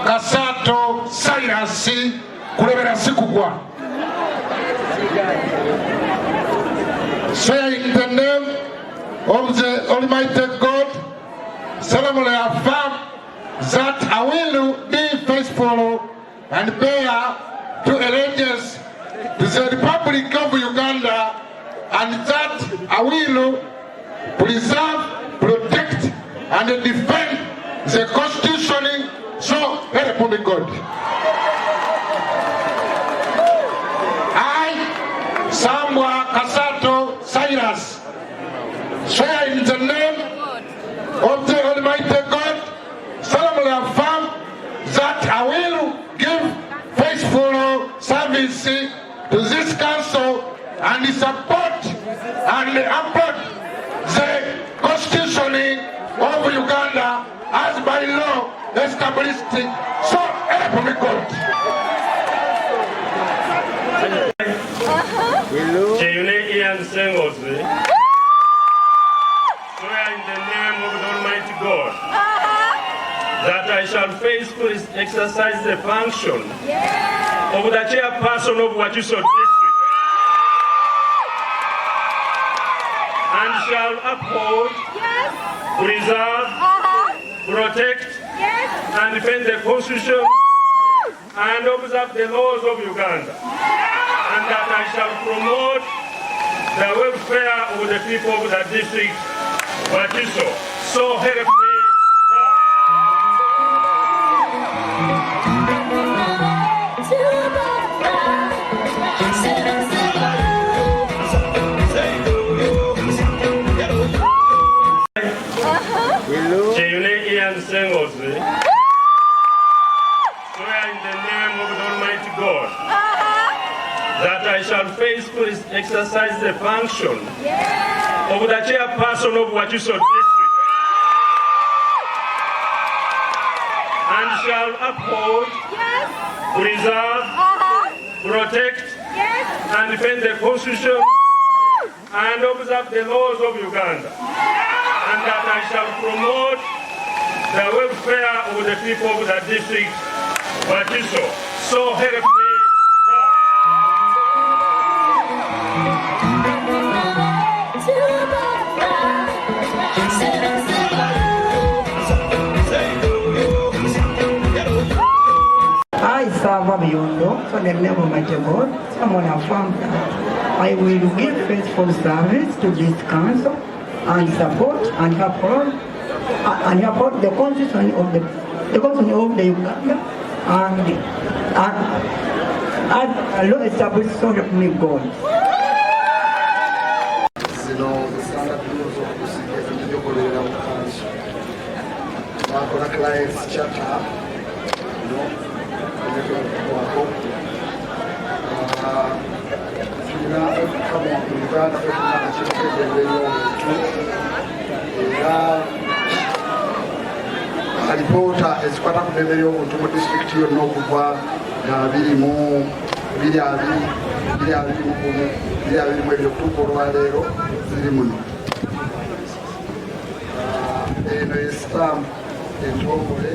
Kasato Cyrus kulebera sikugwa. Say in the name of the Almighty God, solemnly affirm that I will be faithful and bear to allegiance to the Republic of Uganda, and that I will preserve, protect, and defend the Constitution. So help me God. I, Samuel Kasato Cyrus, swear in the name of the Almighty God, solemnly affirm that I will give faithful service to this council and support and uphold the Constitution of Uganda as by law established. So help me God. Cheyune Ian Sengozi, swear in the name of the Almighty God that I shall faithfully exercise the function of the chairperson of Wakiso District and shall uphold, preserve, protect, and defend the Constitution and observe the laws of Uganda, and that I shall promote the welfare of the people of the district Wakiso. So help me God. Cheyune Ian Sengozi, swear in the name of the Almighty God that I shall faithfully exercise the function of the chairperson of Wakiso District and shall uphold, preserve, protect, and defend the Constitution and observe the laws of Uganda, and that I shall promote the welfare of the people of the district Wakiso. So help me God. I serve Biondo, so the name of my God, someone affirmed that I will give faithful service to this council and support and uphold the Constitution of the Uganda and law established. So help me God. Alipota ezikwata ku ddembe ly'obuntu mu disitulikiti yonna okuva nga 2021 okutuuka olwaleero ziri muno. Eno yesitaamu entongole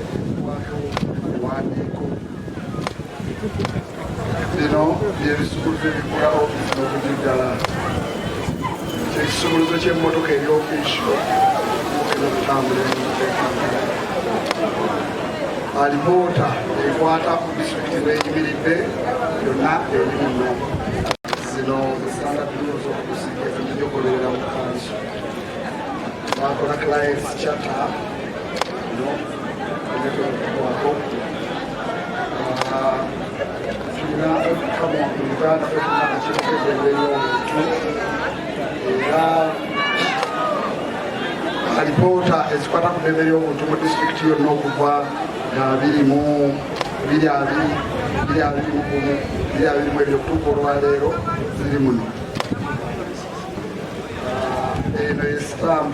ewandiiko. Bino byebisumuluzo ebikola ofiisi n'okugiggala. Ekisumuluzo ky'emmotoka eri ofiisi n'okutambula n'okuteekana. Alipoota ekwata ku disitulikiti w'eyimiridde yonna eri muno. Zino standard rules of procedure zenijjogolerera mu kanso. Bakola clients charter enetuwako tulina okukama mu Uganda fetuna akirokebemberi omuntu era alipoota ezikwata ku ddembe ly'obuntu mu disitulikiti yonna okuva nga 2021 okutuuka olwaleero ziri muno. Eno yesitamu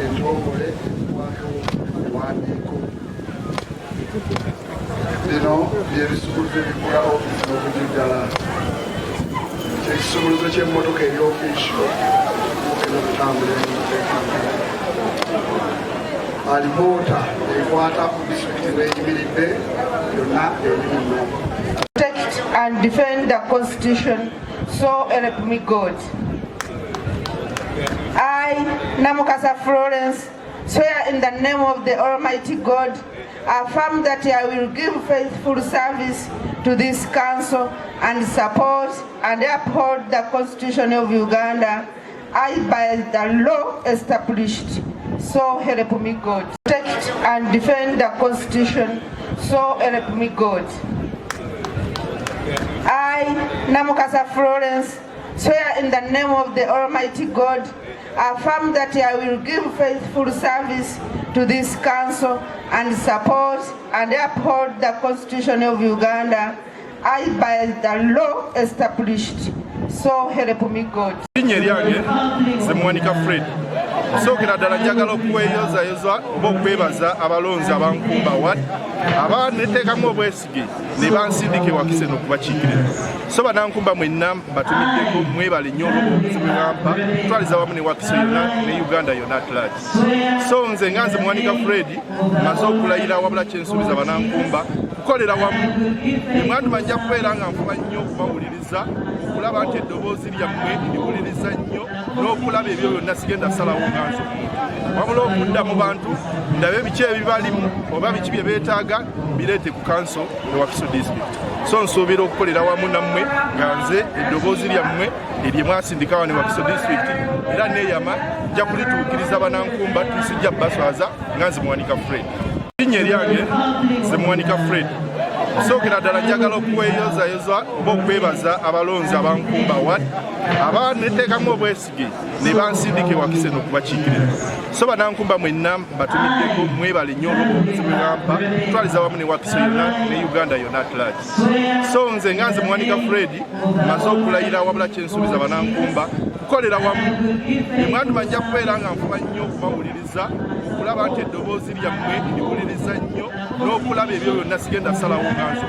entongole ekwako ewandiiko bino byebisumuluzo ebikola ofiisi n'okugiddala kyekisumuluzo ky'emmotoka eri ofiisi okutambula n'okuteekana. Alipoota ekwata ku disitulikiti w'eyimiridde yonna eri muno. Protect and defend the Constitution, so help me God. I, Namukasa Florence, swear in the name of the Almighty God, affirm that I will give faithful service to this council and support and uphold the Constitution of Uganda, I by the law established. So help me God. Protect and defend the Constitution, so help me God. I, Namukasa Florence, swear in the name of the Almighty God, affirm that I will give faithful service to this council and support and uphold the Constitution of Uganda, I by the law established. So help me God. Sookera ddala njagala okuweeyozayoza oba okwebaza abalonzi abankumba wat aba neteekamu obwesige ne bansindika ewakise n'okubakiikirira. So bannankumba mwenna batumiddeko mwebale nnyo olw'obubuuzi bwe bampa kutwaliza wamu ne Wakiso yonna ne Uganda yonna at large. So nze nga nze Muwanika Fred maze okulayira wabula kyensuubiza bannankumba kukolera wamu emwandu nja kubeera nga nfuba nnyo okubawuliriza okulaba nti eddoboozi lyammwe liwuliriza nnyo n'okulaba ebyo byonna sigenda salawo nganzo wabula okudda mu bantu ndabe biki ebibalimu oba biki bye beetaaga bireete ku kanso ne Wakiso district. So nsuubira okukolera wamu nammwe nga nze eddoboozi lyammwe erye mwasindika wano ne Wakiso district era neeyama nja kulituukiriza bannankumba tusijja baswaza nga nze Muwanika Fred. Linnya lyange nze Muwanika Fred. Sookera ddala njagala okuweeyozayoza oba okwebaza abalonzi abankumba wat aba neteekamu obwesige ne bansindika ewakise n'okubakiikirira. So bannankumba mwenna batumiddeko mwebale nnyo olw'obubuuzi bwe bampa kutwaliza wamu ne Wakiso yonna ne Uganda yonna at large. So nze nga nze Muwanika Fred maze okulayira wabula kyensuubiza bannankumba kukolera wamu emwandu nja kubeera nga nfuba nnyo okubawuliriza okulaba nti eddoboozi lyammwe liwuliriza nnyo n'okulaba ebyo byonna sigenda salawo nganzo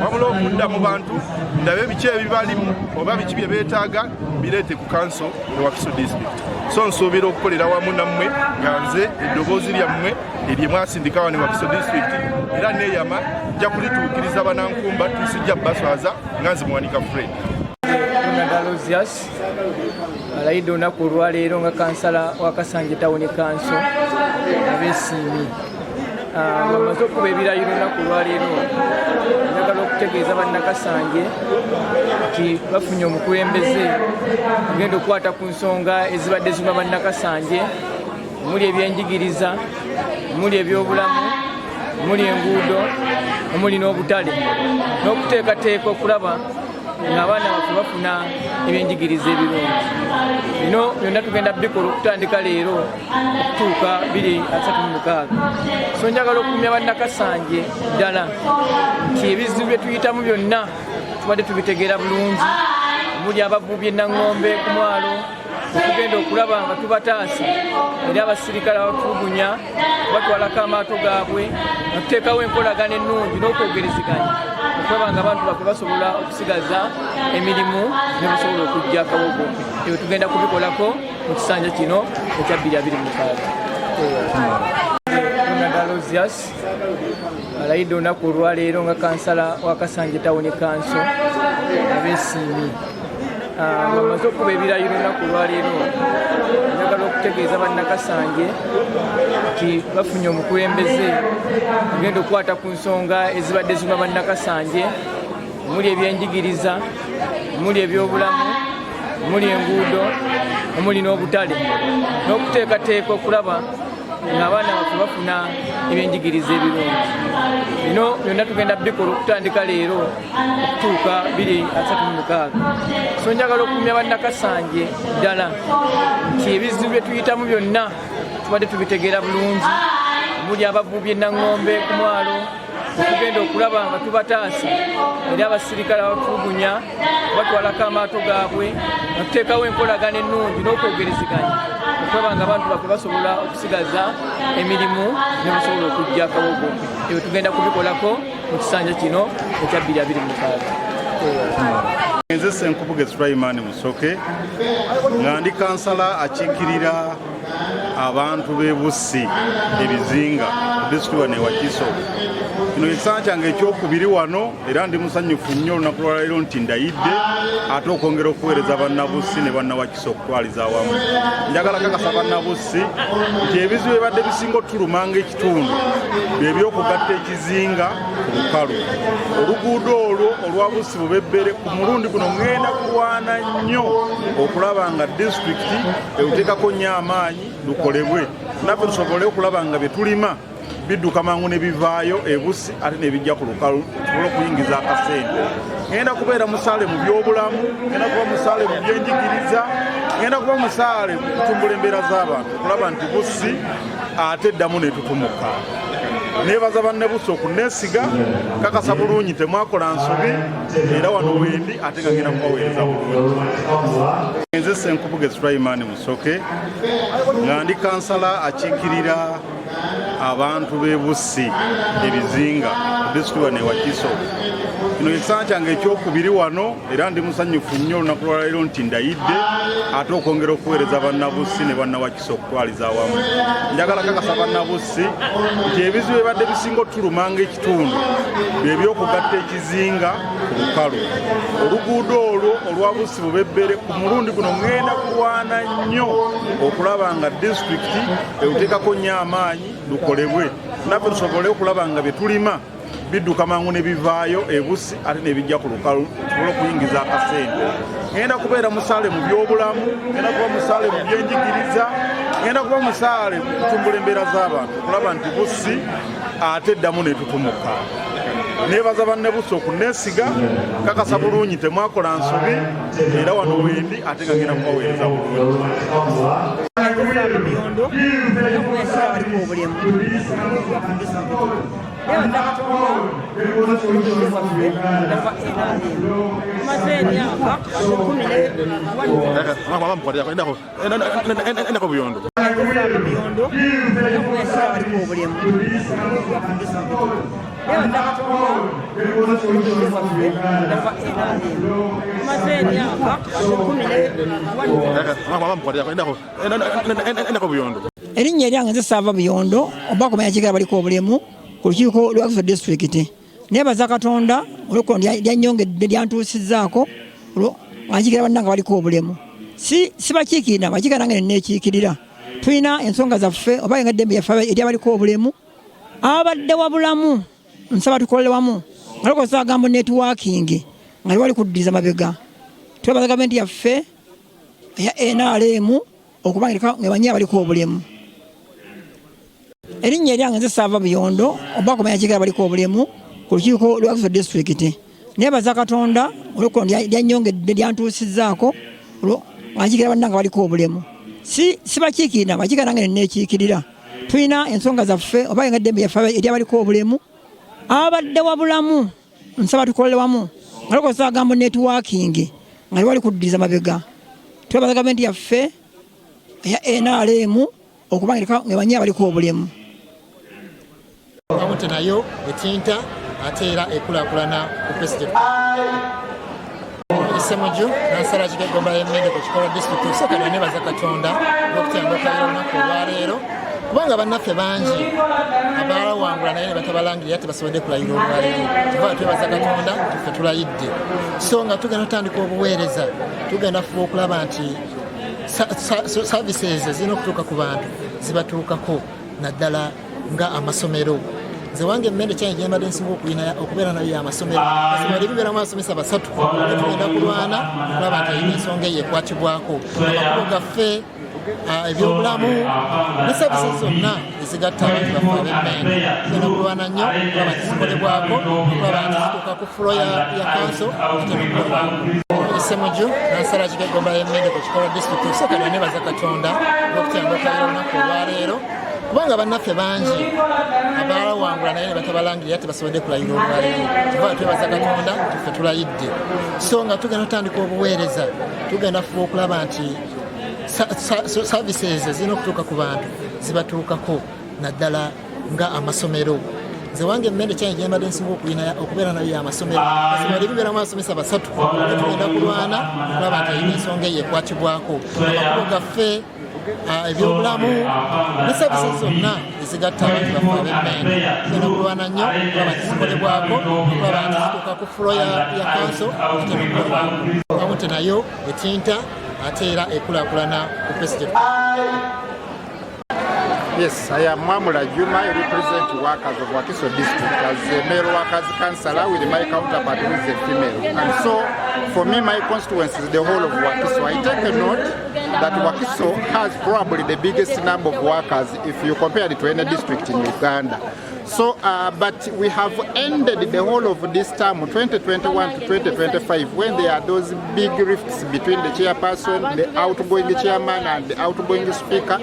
wabula okudda mu bantu ndabe biki ebibalimu oba biki bye beetaaga bireete ku kanso ne Wakiso district. So nsuubira okukolera wamu nammwe nga nze eddoboozi lyammwe erye mwasindika wano ne Wakiso district era neeyama nja kulituukiriza bannankumba tusijja baswaza nga nze Muwanika Fred. Dalosius alayidde olunaku olwaleero nga kansala wa Kasanje Town Council ab'Ensiimi bamaze okuba ebirayiro olunaku olwaleero njagala okutegeeza bannakasanje nti bafunye omukulembeze agenda okukwata ku nsonga ezibadde ziruma bannakasanje muli ebyenjigiriza muli ebyobulamu muli enguudo muli n'obutale n'okuteekateeka okulaba ng'abaana baffe bafuna ebyenjigiriza ebirungi. Bino byonna tugenda bikola okutandika leero okutuuka 2036. So njagala okumya bannakasanje ddala nti ebizibu bye tuyitamu byonna tubadde tubitegeera bulungi muli abavubi enaŋŋombe ku mwalo tugenda okulaba nga tubataasa era abasirikale abatulugunya batwalako amaato gaabwe nga tuteekawo enkolagana ennungi n'okwogereziganya okulaba nga abantu baffe basobola okusigaza emirimu ne basobola okujja akawogo. Ebyo tugenda kubikolako mu kisanja kino ekya 2026. Dalosius alayidde olunaku olwaleero nga kansala wa Kasanje Town Council ab'Ensiimi bamaze okuba ebirayiro olunaku olwaleero njagala okutegeeza bannakasange nti bafunye omukulembeze agenda okukwata ku nsonga ezibadde ziruma bannakasange omuli ebyenjigiriza, omuli ebyobulamu, omuli enguudo, omuli n'obutale n'okuteekateeka okulaba ng'abaana baffe bafuna ebyenjigiriza ebirungi. Bino byonna tugenda bikola okutandika leero okutuuka 2036. So njagala okumya bannakasange ddala nti ebizibu bye tuyitamu byonna tubadde tubitegeera bulungi, omuli abavubi enaŋŋombe ku mwalo, okugenda okulaba nga tubataasa era abasirikale abatulugunya batwalako amaato gaabwe nga tuteekawo enkolagana ennungi n'okwogerezeganya okulaba nga abantu baffe basobola okusigaza emirimu ne basobola okujja akawogo. Ebyo tugenda kubikolako mu kisanja kino ekya 2026. Nze Ssenkubuge Sulaiman Musoke nga ndi kansala akiikirira abantu b'e Bussi ebizinga disitulikiti wano e Wakiso. Kino ekisanja kyange ekyokubiri wano era ndi musanyufu nnyo olunaku lwaleero nti ndayidde ate okwongera okuweereza bannabussi ne bannawakiso okutwaliza awamu. Njagala kakasa bannabussi nti ebizibu ebadde bisinga otulumanga ekitundu bye by'okugatta ekizinga ku lukalu. Oluguudo olwo olwa Bussi Bubebbere ku mulundi guno ngenda kulwana nnyo okulaba nga disitulikiti eruteekako nnyo amaanyi lukolebwe naffe tusobole okulaba nga bye tulima bidduka mangu ne bivaayo e Bussi ate ne bijja ku lukalu tusobole okuyingiza akasente. Ngenda kubeera musaale mu byobulamu, ngenda kuba musaale mu byenjigiriza, ngenda kuba musaale mu kutumbula embeera z'abantu okulaba nti Bussi ate eddamu netutumuka. Nebaza banne Bussi okuneesiga, kakasa bulungi temwakola nsobi era wano wendi ate nga ngenda kubaweereza bulungi. Nze Ssenkubuge Sulaiman Musoke nga ndi kansala akiikirira abantu b'e Bussi ebizinga disitulikiti wano e Wakiso. Kino ekisanja kyange ekyokubiri wano era ndi musanyufu nnyo olunaku lwaleero nti ndayidde ate okwongera okuweereza bannabussi ne bannawakiso okutwaliza awamu. Njagala kakasa bannabussi nti ebizibu ebadde bisinga otulumanga ekitundu bye by'okugatta ekizinga ku lukalu. Oluguudo olwo olwa Bussi Bubebbere ku mulundi guno ngenda kulwana nnyo okulaba nga disitulikiti eruteekako nnyo amaanyi lukolebwe naffe tusobole okulaba nga bye tulima bidduka mangu ne bivaayo e Bussi ate ne bijja ku lukalu tusobole okuyingiza akasente. Ngenda kubeera musaale mu byobulamu, ngenda kuba musaale mu byenjigiriza, ngenda kuba musaale mu kutumbula embeera z'abantu okulaba nti Bussi ate eddamu netutumuka. Nebaza banne Bussi okuneesiga, kakasa bulungi temwakola nsobi era wano wendi ate nga ngenda kubaweereza bulungi. Erinnya eryange nze Ssaava Buyondo oba kumanya kigira baliko obulemu ku lukiiko lwa Wakiso disitulikiti. Nebaza Katonda olw'ekkono lyanyongedde lyantuusizzaako ankiikirira bannange baliko obulemu. Si bakiikirira, bakiikirira nange neneekiikirira. Tulina ensonga zaffe oba eddembe lyaffe eryabaliko obulemu abadde wabulamu nsaba tukolere wamu nga lukozesa agambo netiwakingi nga liwali kuddiriza mabega. Twebaza gavumenti yaffe eya NRM okuba ng'ebanyi abaliko obulemu. Erinnya eryange nze Ssaava Buyondo oba kumanya kigira baliko obulemu ku lukiiko lwa Wakiso disitulikiti. Nebaza Katonda olw'ekkono lyanyongedde lyantuusizzaako ankiikirira bannange baliko obulemu. Si bakiikirira, bakiikirira nange neneekiikirira. Tulina ensonga zaffe oba eddembe lyaffe eryabaliko obulemu abadde wabulamu nsaba tukolere wamu nga lukozesa agambo netiwakingi nga liwali kuddiriza mabega. Twebaza gavumenti yaffe eya NRM okuba ng'ebanyi abaliko obulemu. Gavumenti nayo etinta ate era ekulaakulana ku pulezidenti. Isemuju nansala kigegomba y'emmende ku kikolwa disitulikiti. Osooka nebaza Katonda olw'okutyanguka olunaku olwaleero kubanga bannaffe bangi abalawangula naye ne batabalangirira tebasobodde kulayira olwaleero tuva twebaza Katonda ffe tulayidde so nga tugenda tutandika obuweereza tugenda fuba okulaba nti services zirina okutuuka ku bantu zibatuukako naddala nga amasomero nze wange emmende kyange gye mbadde nsinga okubeera nayo amasomero amasomero ebibeeramu abasomesa 3 tugenda kulwana okulaba nti erina ensonga eyo ekwatibwako amakulu gaffe ebyobulamu ne services zonna ezigatta abantu baffe ab'emmende tugenda kulwana nnyo okulaba nti zikolebwako okulaba nti zituuka ku fulo ya kanso kitenokolebwako Semuju nansala kigegomba y'emmende ku kikola disitulikiti okusooka nebaza Katonda olw'okutyangakalira olunaku olwaleero kubanga bannaffe bangi abalawangula naye ne batabalangirira tebasobodde kulayira olwaleero tuva twebaza Katonda ffe tulayidde so nga tugenda tutandika obuweereza tugenda fuba okulaba nti services zirina okutuuka ku bantu zibatuukako naddala nga amasomero nze wange emmende kyange gye mbadde nsinga okubeera nayo amasomero ebibeeramu abasomesa 3 tugenda kulwana okulaba nti erina ensonga eyo ekwatibwako amakulu gaffe ebyobulamu ne services zonna ezigatta abantu baffe ab'emmende tugenda kulwana nnyo okulaba nti zikolebwako okulaba nti zituuka ku fulo ya kanso kitenokolebwako wamu nti nayo etinta ate era ekulaakulana ku president. Yes, I am Mwamula Juma, I represent workers of Wakiso district as a male workers councillor with my counterpart who is a female. And so, for me, my constituency is the whole of Wakiso. I take a note that Wakiso has probably the biggest number of workers if you compare it to any district in Uganda. So, but we have ended the whole of this term, 2021 to 2025, when there are those big rifts between the chairperson, the outgoing chairman, and the outgoing speaker,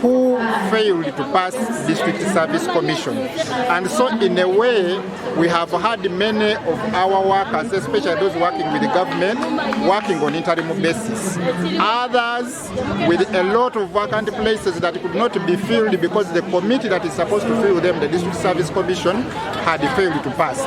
who failed to pass District Service Commission. And so in a way, we have had many of our workers, especially those working with the government, working on interim basis. Others with a lot of vacant places that could not be filled because the committee that is supposed to fill them, the District Service Commission, had failed to pass.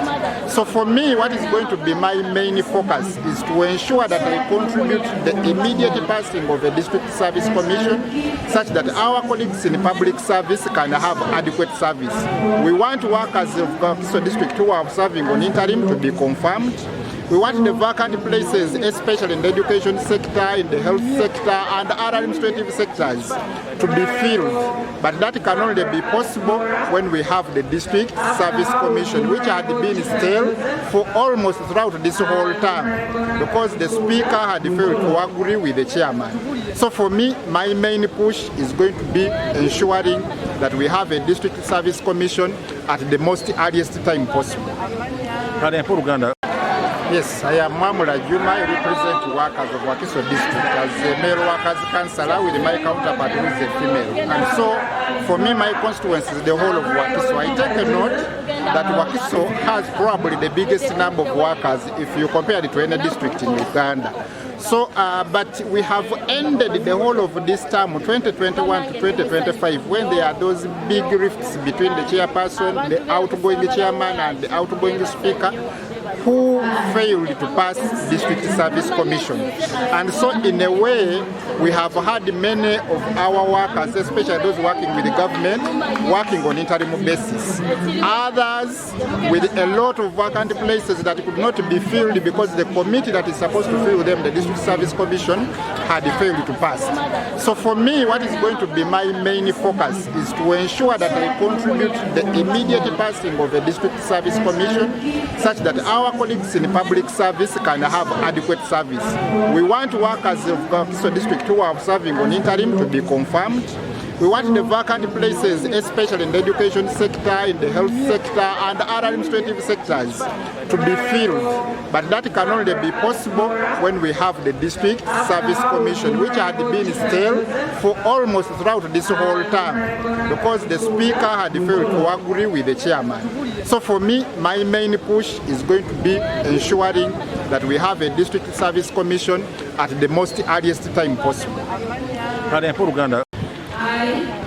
So for me, what is going to be my main focus is to ensure that I contribute the immediate passing of the District Service Commission such that our colleagues in public service can have adequate service. We want workers of Wakiso district who are serving on interim to be confirmed. We want the vacant places, especially in the education sector, in the health sector, and other administrative sectors, to be filled. But that can only be possible when we have the District Service Commission, which had been stale for almost throughout this whole term, because the Speaker had failed to agree with the Chairman. So for me, my main push is going to be ensuring that we have a District Service Commission at the most earliest time possible. Yes, I am Mwamula Juma, I represent workers of Wakiso district as a male workers councillor with my counterpart who is a female. And so, for me, my constituency is the whole of Wakiso. I take a note that Wakiso has probably the biggest number of workers if you compare it to any district in Uganda. So, but we have ended the whole of this term, 2021 to 2025, when there are those big rifts between the chairperson, the outgoing chairman, and the outgoing speaker, who failed to pass District Service Commission. And so in a way, we have had many of our workers, especially those working with the government, working on interim basis. Others with a lot of vacant places that could not be filled because the committee that is supposed to fill them, the District Service Commission, had failed to pass. So for me, what is going to be my main focus is to ensure that I contribute the immediate passing of the District Service Commission such that our colleagues in public service can have adequate service. We want workers of Wakiso district who are serving on interim to be confirmed. We want the vacant places, especially in the education sector, in the health sector, and other administrative sectors, to be filled. But that can only be possible when we have the District Service Commission, which had been stale for almost throughout this whole term, because the Speaker had failed to agree with the Chairman. So for me, my main push is going to be ensuring that we have a District Service Commission at the most earliest time possible.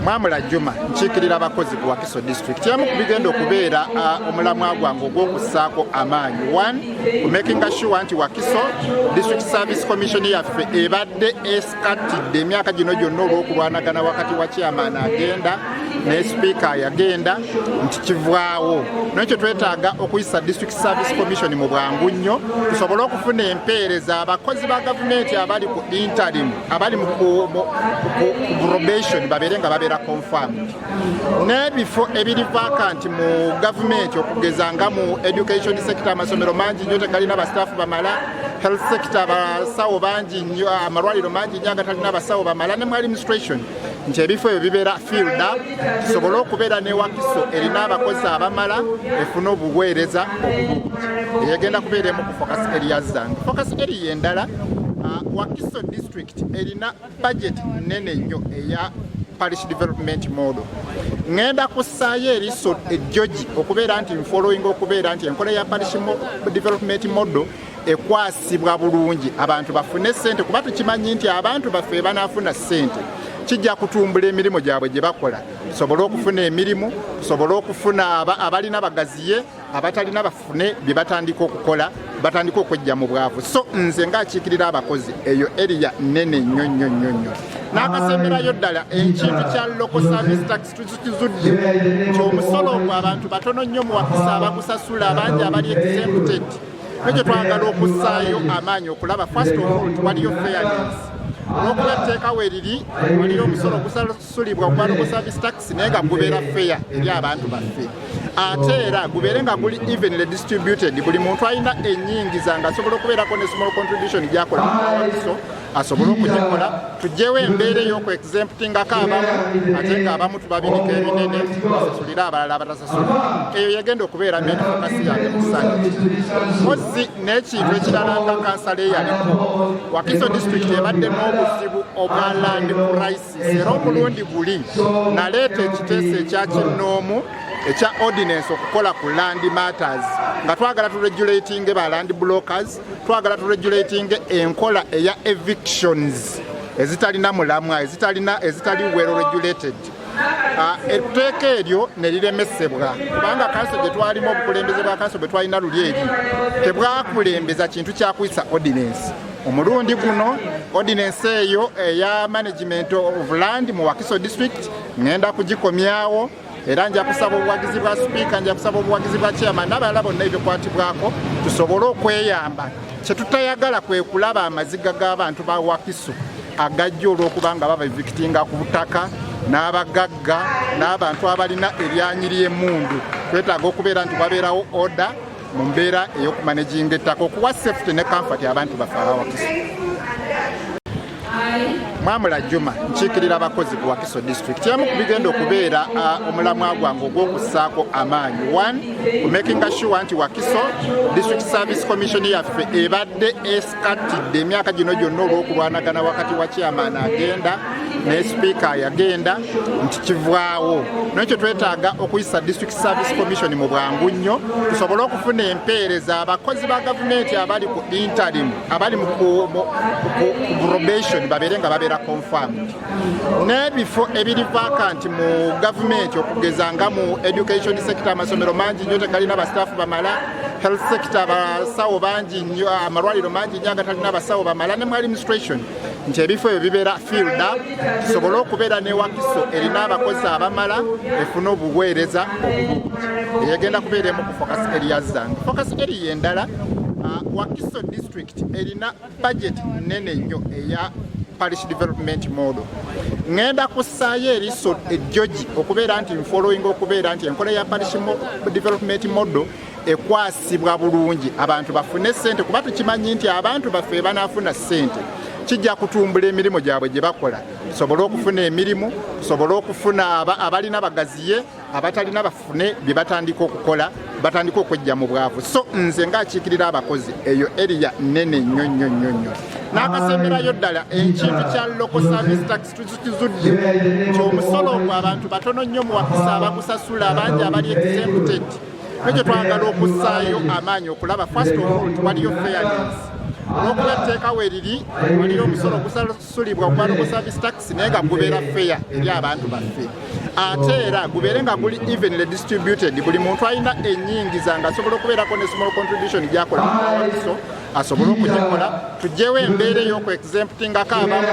Mwamula Juma nkiikirira abakozi ku Wakiso district emu ku bigenda okubeera omulamwa gwange ogw'okussaako amaanyi. 1 making sure nti Wakiso district service commission yaffe ebadde eskatidde emyaka gino gyonna olw'okulwanagana wakati wa chairman agenda ne speaker yagenda nti kivaawo. Nekyo twetaaga okuyisa district service commission mu bwangu nnyo tusobole okufuna empeereza abakozi ba gavumenti abali ku interim abali mu probation babeere nga babeera confirmed. N'ebifo ebiri vacant mu gavumenti okugeza nga mu education sector amasomero mangi nnyo tegalina bastaafu bamala, health sector abasawo bangi nnyo, amalwaliro mangi nnyo agatalina abasawo bamala, ne mu administration nti ebifo ebyo bibeera filled up tusobole okubeera ne Wakiso erina abakozi abamala efuna obuweereza obulungi. Eyagenda kubeeremu ku focus areas zange. Focus area endala Wakiso district erina budget nene nnyo eya parish development model. Ngenda kussaayo eriso ejjogi okubeera nti following okubeera nti enkola ya parish development model ekwasibwa bulungi abantu bafune ssente kuba tukimanyi nti abantu baffe banaafuna ssente kijja kutumbula emirimu gyabwe gye bakola tusobole okufuna emirimu tusobole okufuna abalina bagaziye abatalina bafune bye batandika okukola batandika okwejja mu bwavu. So nze ngaakiikirira abakozi eyo area nene nnyo nnyo nnyo nnyo. N'akasemberayo ddala ekintu kya local service tax tukizudde nti omusolo ogwo abantu batono nnyo mu Wakiso abagusasula abangi abali exempted. Ekyo twagala okussaayo amaanyi okulaba first of all waliyo fairness. Olw'okuba etteekawo eriri waliyo omusolo ogusasulibwa ogwa local service tax naye nga gubeera fair eri abantu baffe. Ate era gubeere nga guli evenly distributed, buli muntu alina ennyingiza nga asobola okubeerako ne small contribution gy'akola mu Wakiso asobole okugikola. Tuggyewo embeera ey'okuexemptingako abamu ate ng'abamu tubabinika ebinene basasulire abalala abatasasula. Eyo yagenda okubeera main focus yange mu ssanja. Mpozi n'ekintu ekirala nga kansala eyaliko Wakiso district ebadde n'obuzibu obwa land crisis era omulundi guli naleeta ekiteeso ekya kinnoomu ekya ordinance okukola ku land matters nga twagala turegulating ba land brokers, twagala turegulating enkola eya evictions ezitalina mulamwa ezitali well regulated. Etteeka eryo ne liremesebwa kubanga kanso gye twalimu obukulembeze bwa kanso bwe twalina luli eri tebwakulembeza kintu kyakuyisa ordinance. Omulundi guno ordinance eyo eya management of land mu Wakiso district ngenda kugikomyawo era nja kusaba obuwagizi bwa speaker, nja kusaba obuwagizi bwa chairman n'abalala bonna ebikwatibwako tusobole okweyamba. Kye tutayagala kwe kulaba amaziga g'abantu ba Wakiso agajja olw'okuba nga baba evictinga ku butaka n'abagagga n'abantu abalina eryanyi ly'emmundu. Twetaaga okubeera nti wabeerawo order mu mbeera ey'okumanaginga ettaka okuwa safety ne comfort abantu baffe aba Wakiso. Mwamula Juma nkiikirira abakozi ku Wakiso district emu ku bigenda okubeera omulamwa gwange ogw'okussaako amaanyi. 1 making sure nti Wakiso district service commission yaffe ebadde eskatidde emyaka gino gyonna olw'okulwanagana wakati wa chairman agenda ne speaker yagenda nti kivaawo. Nekyo twetaaga okuyisa district service commission mu bwangu nnyo tusobole okufuna empeereza abakozi ba gavumenti abali ku interim abali mu probation babeere nga babeera confirmed. N'ebifo ebiri vacant mu gavumenti okugeza nga mu education sector amasomero mangi nnyo tegalina bastaafu bamala, health sector abasawo bangi nnyo, amalwaliro mangi nnyo agatalina abasawo bamala, ne mu administration nti ebifo ebyo bibeera filled up tusobole okubeera ne Wakiso erina abakozi abamala efuna obuweereza obulungi. Eyagenda kubeeremu ku focus areas zange. Focus area endala Wakiso district erina budget nene nnyo eya parish development model. Ngenda kussaayo eriso ejjogi okubeera nti following okubeera nti enkola ya parish development model ekwasibwa bulungi abantu bafune ssente kuba tukimanyi nti abantu baffe banaafuna ssente kijja kutumbula emirimu gyabwe gye bakola tusobole okufuna emirimu tusobole okufuna abalina bagaziye abatalina bafune bye batandika okukola batandika okwejja mu bwavu. So nze ngaakiikirira abakozi eyo area nene nnyo nnyo nnyo nnyo. N'akasemberayo ddala ekintu kya local service tax tukizudde nti omusolo ogwo abantu batono nnyo mu Wakiso abagusasula abangi abali exempted. Ekyo twagala okussaayo amaanyi okulaba first of all waliyo fairness. olwokuba etteeka weriri waliyo omusolo ogusasulibwa ku service tax naye nga gubeera fair eri abantu baffe ate era gubeere nga guli evenly distributed buli muntu alina ennyingiza nga asobola okubeerako ne small contribution gyakola muwakiso asobole okugikola tugyewo embeera ey'okuexemptingako abamu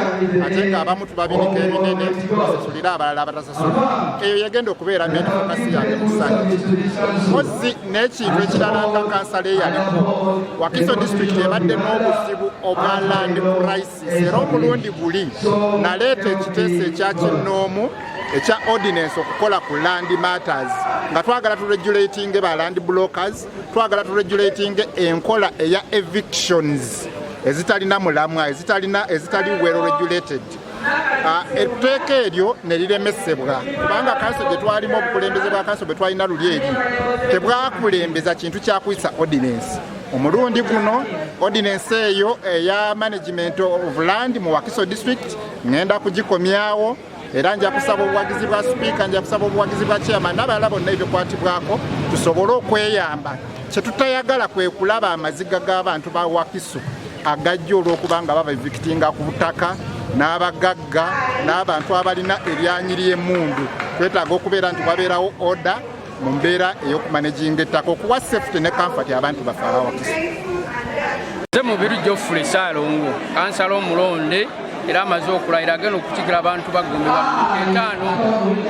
ate ng'abamu tubabinika ebinene basasulire abalala abatasasula eyo yegenda okubeera main focus yange mu kisanyi mpozi n'ekintu ekirala nga kansala eyaliko Wakiso district ebadde n'obuzibu obwa land crisis era omulundi guli naleeta ekiteeso ekya kinnoomu ekya ordinance okukola ku land matters nga twagala turegulating ba land brokers twagala turegulating enkola eya evictions ezitalina mulamwa ezitali well regulated etteeka eryo ne liremesebwa kubanga kanso gye twalimu obukulembeze bwa kanso bwe twalina luli eri tebwakulembeza kintu kyakuyisa ordinance omulundi guno ordinance eyo eya management of land mu Wakiso district ngenda kugikomyawo era nja kusaba obuwagizi bwa speaker nja kusaba obuwagizi bwa chairman n'abalala bonna ebyokwatibwako tusobole okweyamba kyetutayagala kwe kulaba amaziga g'abantu ba Wakiso agajja olw'okubanga baba victinga ku butaka n'abagagga n'abantu abalina eryanyi ly'emmundu twetaaga okubeera nti wabeerawo order mu mbeera ey'okumanaginga ettaka okuwa safety ne comfort abantu baffe aba Wakiso. Nze Mubiru Geoffrey Ssaalongo kansala omulonde era amaze okulayira agenda okukigira abantu bagombe etaano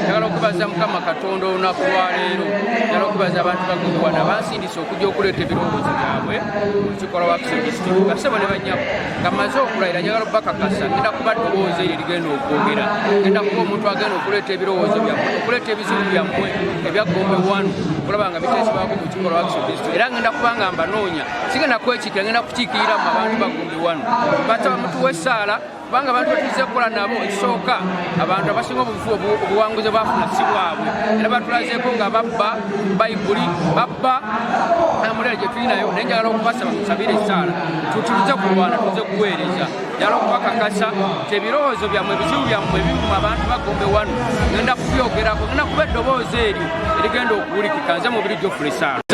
njagala okubaza Mukama Katonda olunaku lwaleero njagala okubaza abantu bagombe wano abansindise okujja okuleeta ebirowoozo byabwe olukiiko lwa Wakiso district basebo ne bannyabo nga maze okulayira njagala okubakakasa ngenda kuba ddoboozi eryo ligenda okwogera ngenda kuba omuntu agenda okuleeta ebirowoozo byammwe okuleeta ebizibu byammwe ebyagombe wano okulaba nga biteesebwako mu lukiiko lwa Wakiso district era ngenda kuba nga mbanoonya sigenda kwekiikira ngenda kukiikiriramu abantu bagombe wano basaba mutuwe essaala kubanga abantu batulize kukola nabo ekisooka abantu abasinga obuwanguzi bafuna si bwabwe era batulazeeko nga babba bayibuli babba amulera gye tulinayo naye njagala okubasaba musabire essaala tutulize kulwana tulize kuweereza njagala okubakakasa nti ebirowoozo byammwe ebizibu byammwe ebimu abantu bagombe wano ngenda kubyogerako ngenda kuba eddoboozi eryo erigenda okuwulikika nze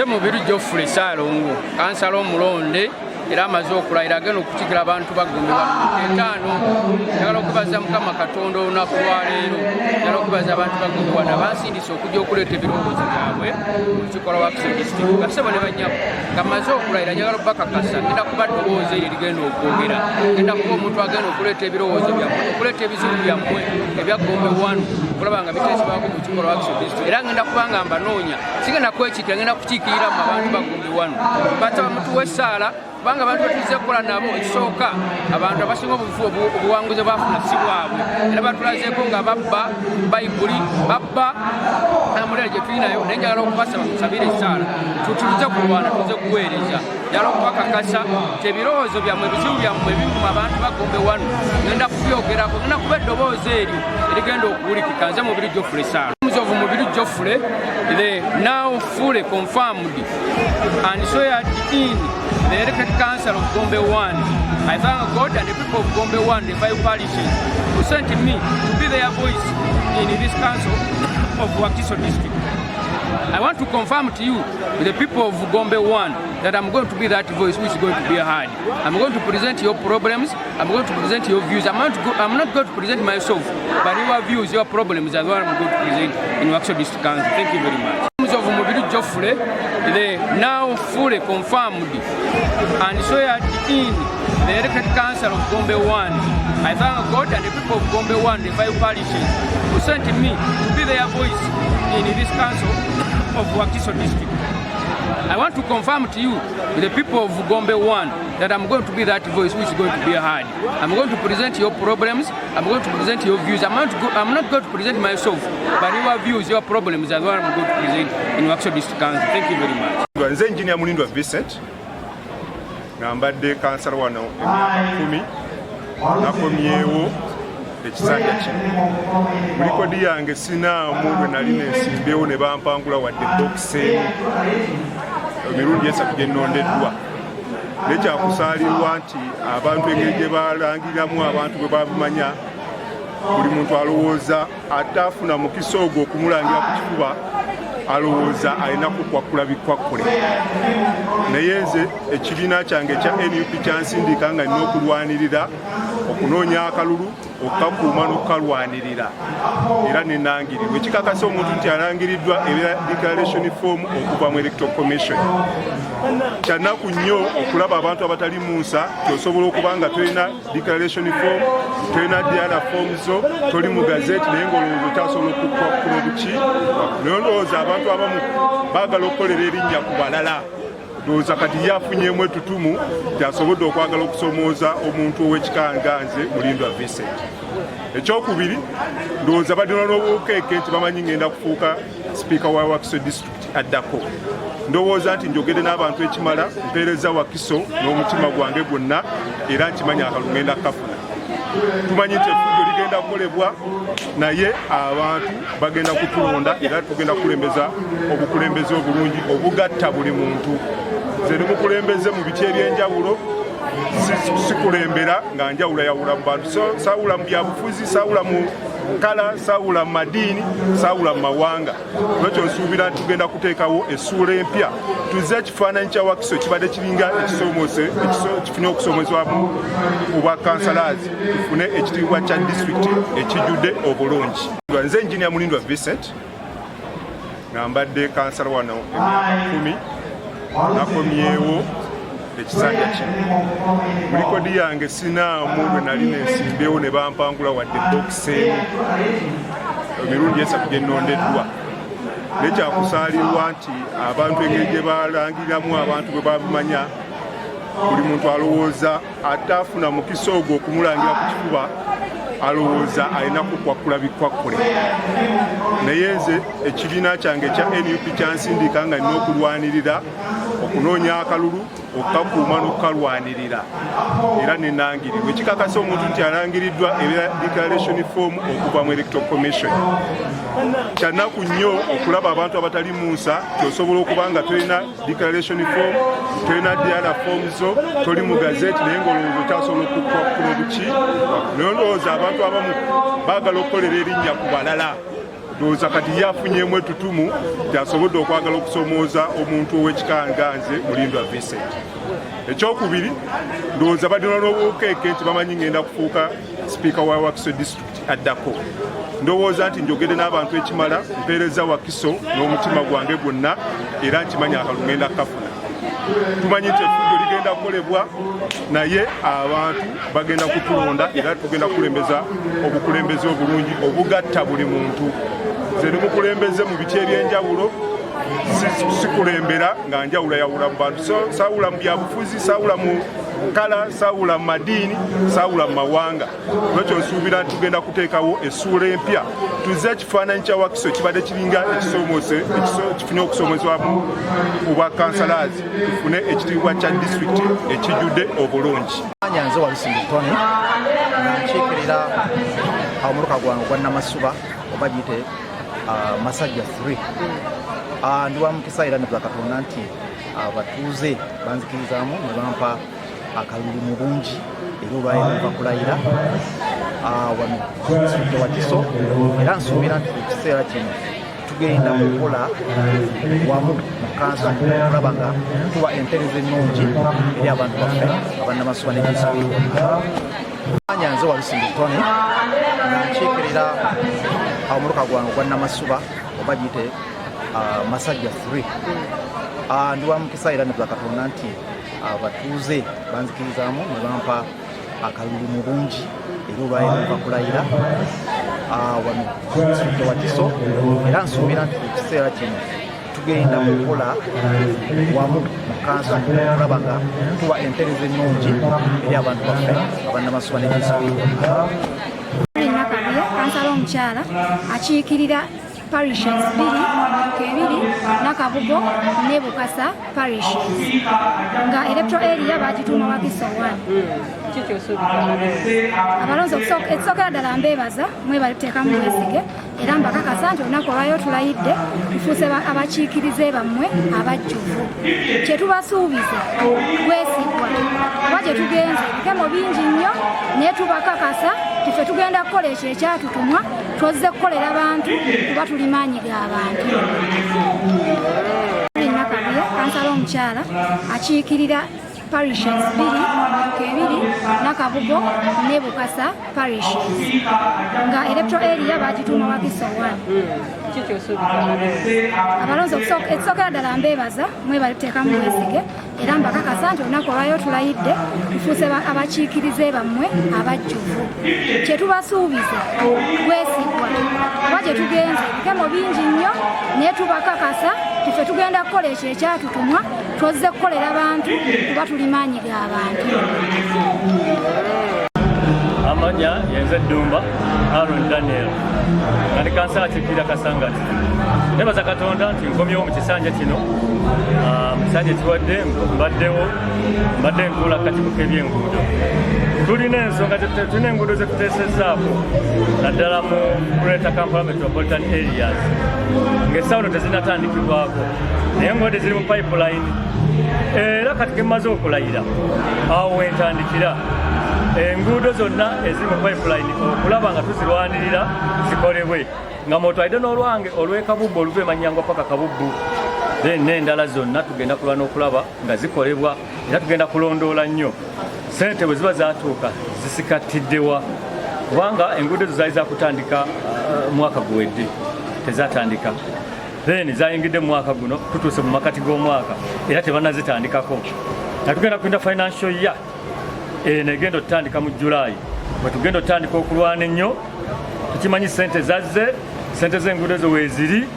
Mubiru Geoffrey Ssaalongo kansala omulonde era amaze okulayira agenda okukigira abantu bagombe etaano njagala okubaza Mukama Katonda olunaku lwaleero njagala okubaza abantu bagombe wano abansindise okujja okuleeta ebirowoozo byabwe mu lukiiko lwa Wakiso district basebo ne bannyabo nga maze okulayira njagala okubakakasa ngenda kuba ddoboozi eryo erigenda okwogera ngenda kuba omuntu agenda okuleeta ebirowoozo byammwe okuleeta ebizibu byammwe ebyagombe wano okulaba nga biteesebwako mu lukiiko lwa Wakiso district era ngenda kuba nga mbanoonya sigenda kwekiikira ngenda kukiikiriramu abantu bagombe wano basaba mutuwe essaala kubanga abantu batulize kukola nabo ekisooka abantu abasinga obuwanguzi bafuna si bwabwe era batulazeeko nga babba bayibuli babba amulera gye tulinayo naye njagala okubasaba musabire essaala tutulize kulwana tulize kuweereza njagala okubakakasa nti ebirowoozo byammwe ebizibu byammwe ebimu abantu bagombe wano ngenda kubyogerako ngenda kuba eddoboozi eryo erigenda okuwulikika nze Mubiru Geoffrey Ssaalongo. Of Mubiru Geoffrey, they now fully confirmed and swear in the elected council of Gombe 1. I thank God and the people of Gombe 1, the 5 parishes, who sent me to be their voice in this council of Wakiso district. I want to confirm to you, the people of Gombe 1, that I'm going to be that voice which is going to be heard. I'm going to present your problems, I'm going to present your views. I'm not going to present myself, but your views, your problems are what I'm going to present in Wakiso District Council. Thank you very much. Of Mubiru Geoffrey, they now fully confirmed and swear in the elected council of Gombe 1. I thank God and the people of Gombe 1, the 5 parishes, who sent me to be their voice in this council of Wakiso district. I want to confirm to you, the people of Gombe 1, that I'm going to be that voice which is going to be heard. I'm going to present your problems, I'm going to present your views. I'm not going to present myself, but your views, your problems are what I'm going to present in Wakiso District Council. Thank you very much. Nze Engineer Mulindwa Vincent, ngambadde kansala wano emyaka 10, nakomyewo ekisanja kino. Mu likodi yange sinaamu lwe nali nensimbewo ne bampangula wadde bokisi emirundi esatu gye nnondeddwa. Nekyakusaalirwa nti abantu engeri gye balangiriramu abantu bwe babimanya, buli muntu alowooza ataafuna mukisa ogwo okumulangira ku kifuba alowooza alina kukwakula bikwakkule naye nze ekibiina kyange ekya NUP kyansindika nga nina okulwanirira okunoonya akalulu okukakuuma n'okukalwanirira era nenangirirwa ekikakasa omuntu nti alangiriddwa ebya declaration form okuva mu electoral commission kyanaku nnyo okulaba abantu abatali mu nsa tosobola okuba nga tolina declaration form tolina diana form zo toli mu gazeti naye ngaolowooza okyasobola okukwakula obuki naye ndowooza abantu abamu baagala okukolera erinnya ku balala ndowooza kati yafunyemu etutumu tyasobodde okwagala okusomooza omuntu ow'ekikanganze Mulindwa Vincent. Ekyokubiri ndowooza badina n'obukeeke nti bamanyi ngenda kufuuka sipiika wa Wakiso district addako. Ndowooza nti njogedde n'abantu ekimala mpeereza Wakiso n'omutima gwange gwonna era nkimanyi akalulu ngenda kafuna. Tumanyi nti effujjo ligenda kukolebwa naye abantu bagenda kutulonda era tugenda kukulembeza obukulembeze obulungi obugatta buli muntu. Nze ndi mukulembeze mu biti eby'enjawulo sikulembera nga njawula yawula mu bantu saawula mu byabufuzi saawula mu nkala saawula mu madiini saawula mu mawanga. Lwekyo nsuubira nti tugenda kuteekawo essuula empya tuzze ekifaananyi kya Wakiso kibadde kiringa kifune okusomesebwa mu bakansalazi tufune ekitiibwa kya disitulikiti ekijjudde obulungi. Nze Engineer Mulindwa Vincent nga mbadde kansala wano emyaka 10 nakomyewo ekisanja kino. Mu likodi yange sinaamu lwe nali nensimbewo ne bampangula wadde bokisi emu emirundi esatu gye nnondeddwa. Naye kyakusaalirwa nti abantu engeri gye balangiriramu abantu bwe babimanya buli muntu alowooza ataafuna mukisa ogwo okumulangira ku kifuba alowooza alina kukwakula bikwakkule naye nze ekibiina kyange ekya NUP kyansindika nga nina okulwanirira okunoonya akalulu okukakuuma n'okukalwanirira era nenangirirwa ekikakasa omuntu nti alangiriddwa ebya declaration form okuva mu electoral commission kyanaku nnyo okulaba abantu abatali mu nsa tosobola okuba nga tolina declaration form tolina diana form zo toli mu gazeti naye ngaolowooza okyasobola okukwakula obuki naye ndowooza abantu abamu baagala okukolera erinnya ku balala ndowooza kati yafunyemu etutumu tyasobodde okwagala okusomooza omuntu ow'ekikanganze Mulindwa Vincent. Ekyokubiri ndowooza badina n'obukeeke nti bamanyi ngenda kufuuka sipiika wa Wakiso district addako. Ndowooza nti njogedde n'abantu ekimala mpeereza Wakiso n'omutima gwange gwonna era nkimanyi akalulu ngenda kafuna. Tumanyi nti effujjo ligenda kukolebwa naye abantu bagenda kutulonda era tugenda kukulembeza obukulembeze obulungi obugatta buli muntu. Nze ndi mukulembeze mu biti eby'enjawulo sikulembera nga njawula yawula mu bantu saawula mu byabufuzi saawula mu nkala saawula mu madiini saawula mu mawanga. Lwekyo nsuubira nti tugenda kuteekawo essuula empya tuzze ekifaananyi kya Wakiso kibadde kiringa kifune okusomesebwa mu bakansalazi tufune ekitiibwa kya disitulikiti ekijjudde obulungi. Nze Walusimbi Tony nga nkiikirira omuluka gwange ogwa Namasuba oba giyite Masajja 3. Ndi wa mukisa era ne Katonda nti abatuuze banzikirizaamu ne bampa akalulu mu bungi era olwayeva kulayira wano disitulikiti Wakiso era nsuubira nti ku kiseera kino tugenda kukola wamu mu kanso okulaba nga tuwa empeereza ennungi eri abantu baffe abannamasuba ne disitulikiti. Nze Walusimbi Tony nga nkiikirira omuluka gwange ogwa Namasuba oba giyite Masajja 3. Ndi wa mukisa era ne Katonda nti abatuuze banzikirizaamu ne bampa akalulu mu bungi era olwayeva kulayira wano disitulikiti Wakiso era nsuubira nti ku kiseera kino tugenda kukola wamu mu kanso okulaba nga tuwa empeereza ennungi eri abantu baffe abannamasuba ne disitulikiti. Kansala omukyala akiikirira parishes 2 Nakabugo ne Bukasa parishes nga electoral area bagituuma Wakiso 1. Abalonzi ekisookera ddala mbeebaza mwebateekamu mwesige era mbakakasa nti olunaku olwayo tulayidde tufuuse abakiikirize bammwe abajjuvu. Kyetubasuubiza bwesigwa oba gye tugenze ebikemo bingi nnyo naye tubakakasa tufe tugenda kukola ekyo ekyatutumwa tuzze kukolera abantu kuba tuli maanyi g'abantu. Nakabuye kansala omukyala akiikirira parishes 2 Nakabugo ne Bukasa parishes nga electoral area bagituuma Wakiso 1. Abalonzi ekisookera ddala mbeebaza mwebaliteeka mu bwesige era mbakakasa nti olunaku olwayo tulayidde tufuuse abakiikirize bammwe abajjuvu. Kye tubasuubiza bwesigwa oba gye tugenze ebikemo bingi nnyo naye tubakakasa tufe tugenda kukola ekyo ekyatutumwa tuzze kukolera abantu kuba tuli maanyi g'abantu. Amanya yenze Dumba Aaron Daniel kandi kansala akiikirira Kasangati. Nebaza Katonda nti nkomyewo mu kisanja kino mu kisanja ekiwadde mbadde ntuula katibu k'ebyenguudo. Tulina ensonga tulina enguudo ze tuteesezzaako naddala mu Greater Kampala Metropolitan Areas ng'essawulo tezinnatandikibwako naye enguudo ziri mu pipeline era kati ke mmaze okulayira awo wentandikira enguudo zonna eziri mu pipeline okulaba nga tuzirwanirira zikolebwe nga mwotwalidde n'olwange olw'ekabubbu oluva emanyangwa paka kabubbu n'endala zonna tugenda kulwana okulaba nga zikolebwa era tugenda kulondoola nnyo sente bwe ziba zaatuuka zisikatiddewa kubanga enguudo ezo zaali zakutandika mwaka guwedde tezatandika zayingidde mu mwaka guno tutuuse mu makati g'omwaka era tebannazitandikako natugenda kulinda financial year negenda otutandika mu July bwe tugenda otutandika okulwana ennyo tukimanyi sente zazze sente z'enguudo ezo weeziri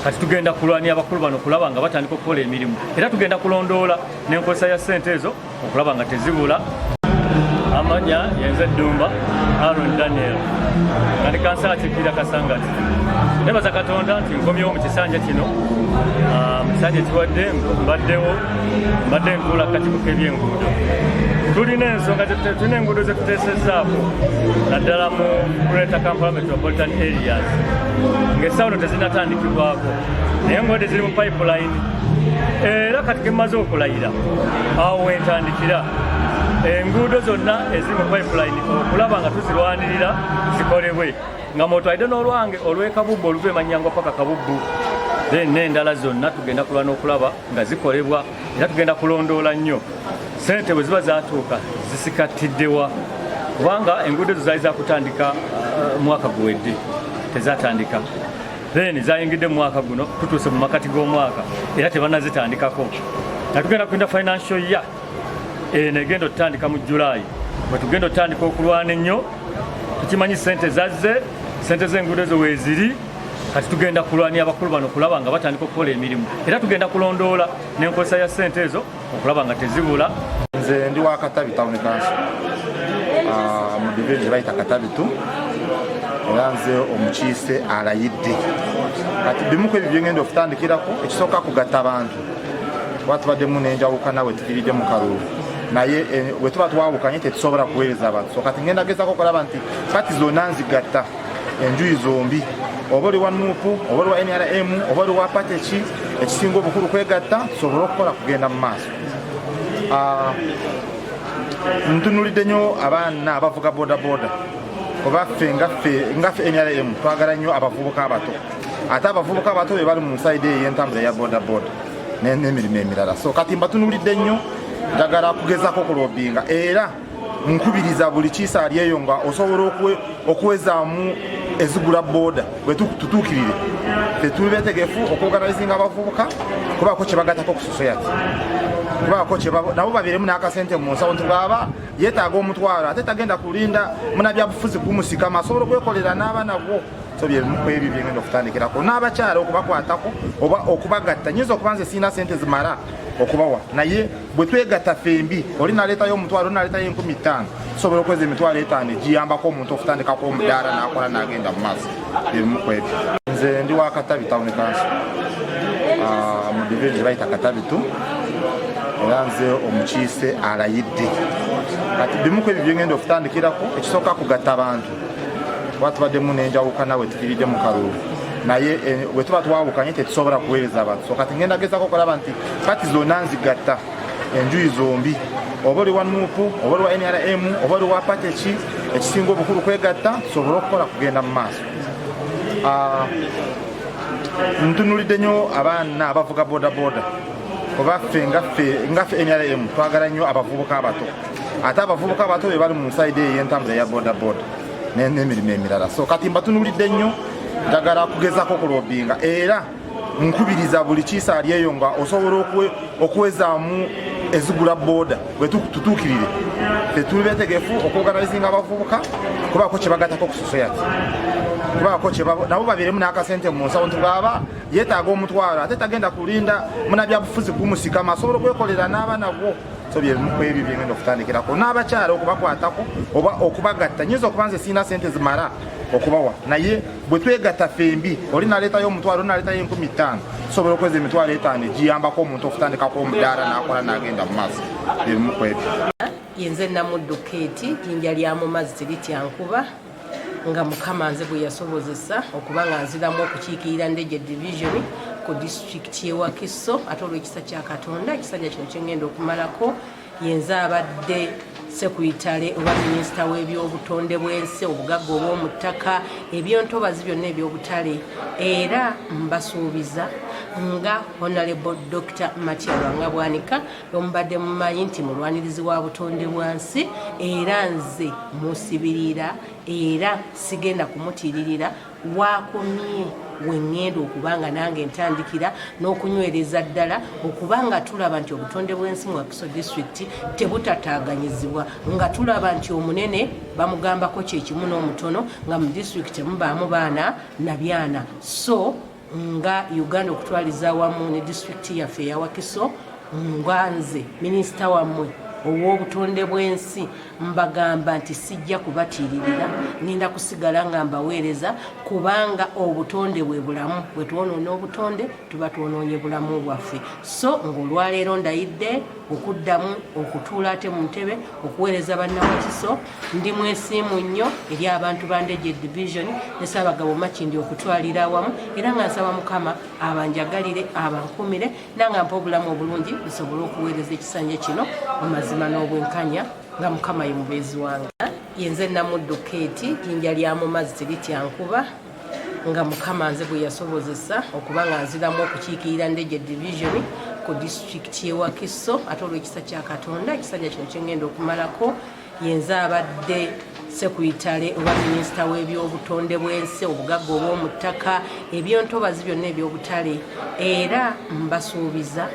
kati tugenda kulwanya abakulu bano okulaba nga batandika okukola emirimu era tugenda kulondoola n'enkozesa ya sente ezo okulaba nga tezibula. Amanya yenze Dumba Aaron Daniel kandi kansala akiikirira Kasangati. Nebaza Katonda nti nkomyewo mu kisanja kino mu kisanja ekiwadde mbadde ntuula katibu k'ebyenguudo. Tulina ensonga tulina enguudo ze tuteesezzaako naddala mu Greater Kampala Metropolitan Areas ng'essawulo tezinnatandikibwako naye enguudo ziri mu pipeline era kati ke mmaze okulayira awo wentandikira enguudo zonna eziri mu pipeline okulaba nga tuzirwanirira zikolebwe nga mwotwalidde n'olwange olw'ekabubbu oluva emanyangwa paka kabubbu n'endala zonna tugenda kulwana okulaba nga zikolebwa era tugenda kulondoola nnyo sente bwe ziba zaatuuka zisikatiddewa kubanga enguudo ezo zaali zakutandika mwaka guwedde tezatandika zayingidde mu mwaka guno tutuuse mu makati g'omwaka era tebannazitandikako natugenda kulinda financial year negenda otutandika mu July bwe tugenda otutandika okulwana ennyo tukimanyi sente zazze sente z'enguudo ezo weeziri kati tugenda kulwanya abakulu bano okulaba nga batandika okukola emirimu era tugenda kulondoola n'enkozesa ya sente ezo okulaba nga tezibula. Nze ndi wa Katabi Town Council mu division bayita Katabi 2 era nze omukiise alayidde kati bimu ku ebyo byengenda okutandikirako ekisooka kugatta abantu kuba tubaddemu n'enjawukana we tufiiridde mu kalulu naye bwe tuba twawukanye tetusobola kuweereza abantu so kati ngenda gezako okulaba nti pati zonna nzigatta enjuyi zombi oba oli wa NUP oba oli wa NRM oba oli wa pati ekisinga obukulu kwegatta tusobole okukola kugenda mu maaso. Ntunulidde nnyo abaana abavuga bodaboda oba ffe ngaffe NRM twagala nnyo abavubuka abato ate abavubuka abato be bali mu nsaide ey'entambula ya bodaboda n'emirimu emirala so kati mbatunulidde nnyo njagala kugezako okulobinga era nkubiriza buli kiisa alyeyo nga osobola okuwezaamu ezigula boda bwe tutuukirire tetuli betegefu okuorganizinga abavubuka kubaako kye bagatako ku society kubaako nabo babeeremu n'akasente mu nsawo nti bw'aba yeetaaga omutwalo ate tagenda kulinda munabyabufuzi kumusikama asobola okwekolera n'abaana bo so byebimu ku ebyo byengenda okutandikirako n'abakyala okubakwatako oba okubagatta nyinza okuba nze siina sente zimala okubawa naye bwe twegatta fembi oli naleetayo omutwalo naleetayo 15,000 tusobola okweza emitwalo 5 giyambako omuntu okutandikako omudaala n'akola n'agenda mu maaso byebimu ku ebyo. Nze ndi wa Katabi Town Council mu division bayita Katabi 2 era nze omukiise alayidde kati bimu ku ebyo byengenda okutandikirako ekisooka kugatta abantu kuba tubaddemu n'enjawukana we tufiiridde mu kalulu naye bwe tuba twawukanye tetusobola kuweereza abantu so kati ngenda gezako okulaba nti pati zonna nzigatta enjuyi zombi oba oli wa NUP oba oli wa NRM oba oli wa pati ekisinga obukulu kwegatta tusobole okukola kugenda mu maaso. ntunulidde nnyo abaana abavuga bodaboda kuba ffe ngaffe NRM twagala nnyo abavubuka abato ate abavubuka abato be bali mu nsaidi ey'entambula ya bodaboda n'emirimu emirala so kati mbatunulidde nnyo njagala kugezako kulobinga era nkubiriza buli kiisaali eyo nga osobola okuwezaamu ezigula boda bwe tutuukirire tetuli betegefu okuorganizinga abavubuka kubaako kye bagatako ku society kubaako nabo babeeremu n'akasente mu nsawo nti bwaba yeetaaga omutwalo ate tagenda kulinda munabyabufuzi kumusikama asobola okwekolera n'abaana bo so byemu ku ebyo byengenda okutandikirako n'abakyala okubakwatako oba okubagatta nyinza okuba nze siina sente zimala okubawa naye bwe twegatta fembi oli naleetayo omutwalo naleetayo 15,000 sobola okweza emitwalo 5 giyambako omuntu okutandikako omudaala n'akola n'agenda mu maaso byemu ku ebyo. Yenze Namuddu Keeti jjinja lya mu mazzi lityankuba nga Mukama nze bwe yasobozesa okuba nga nziramu okukiikirira Ndejje Division ku disitulikiti y'e Wakiso ate olw'ekisa kya Katonda ekisanja kino kye ngenda okumalako yenze abadde sekuritale oba minisita w'ebyobutonde bw'ensi obugagga obw'omu ttaka ebyontobazi byonna ebyobutale era mbasuubiza nga Honorable Dr. Matya Lwanga-Bwanika omubadde mumanyi nti mulwanirizi wa butonde bwansi era nze musibirira era sigenda kumutiririra wakomye wengendo okubanga nange ntandikira n'okunywereza ddala okubanga tulaba nti obutonde bw'ensi mu Wakiso district tebutataganyizibwa nga tulaba nti omunene bamugambako kyekimu n'omutono nga mu district mubaamu baana na byana so nga Uganda okutwaliza wamu ne district yaffe eya Wakiso nga nze minisita wammwe ow'obutonde bw'ensi mbagamba nti sijja kubatiiririra ngenda kusigala nga mbaweereza kubanga obutonde bwe bulamu bwe twonoona obutonde tuba twonoonye bulamu bwaffe so ng'olwaleero ndayidde okuddamu okutuula ate mu ntebe okuweereza bannawakiso ndi mwesiimu nnyo eri abantu ba Ndejje Division ne Ssaabagabo Makindi okutwalira awamu era nga nsaba Mukama abanjagalire abankumire nanga mpa obulamu obulungi bisobole okuweereza ekisanja kino mu mazima n'obwenkanya nga Mukama ye mubeezi wange. Yenze Namuddu Keeti jjinja lya mu mazzi lityankuba nga Mukama nze bwe yasobozesa okuba nga nziramu okukiikirira Ndejje Division ku disitulikiti y'e Wakiso ate olw'ekisa kya Katonda ekisanja kino kye ngenda okumalako yenze abadde sekuritale oba minisita w'ebyobutonde bw'ensi obugagga obw'omu ttaka ebyontobazi byonna ebyobutale era mbasuubiza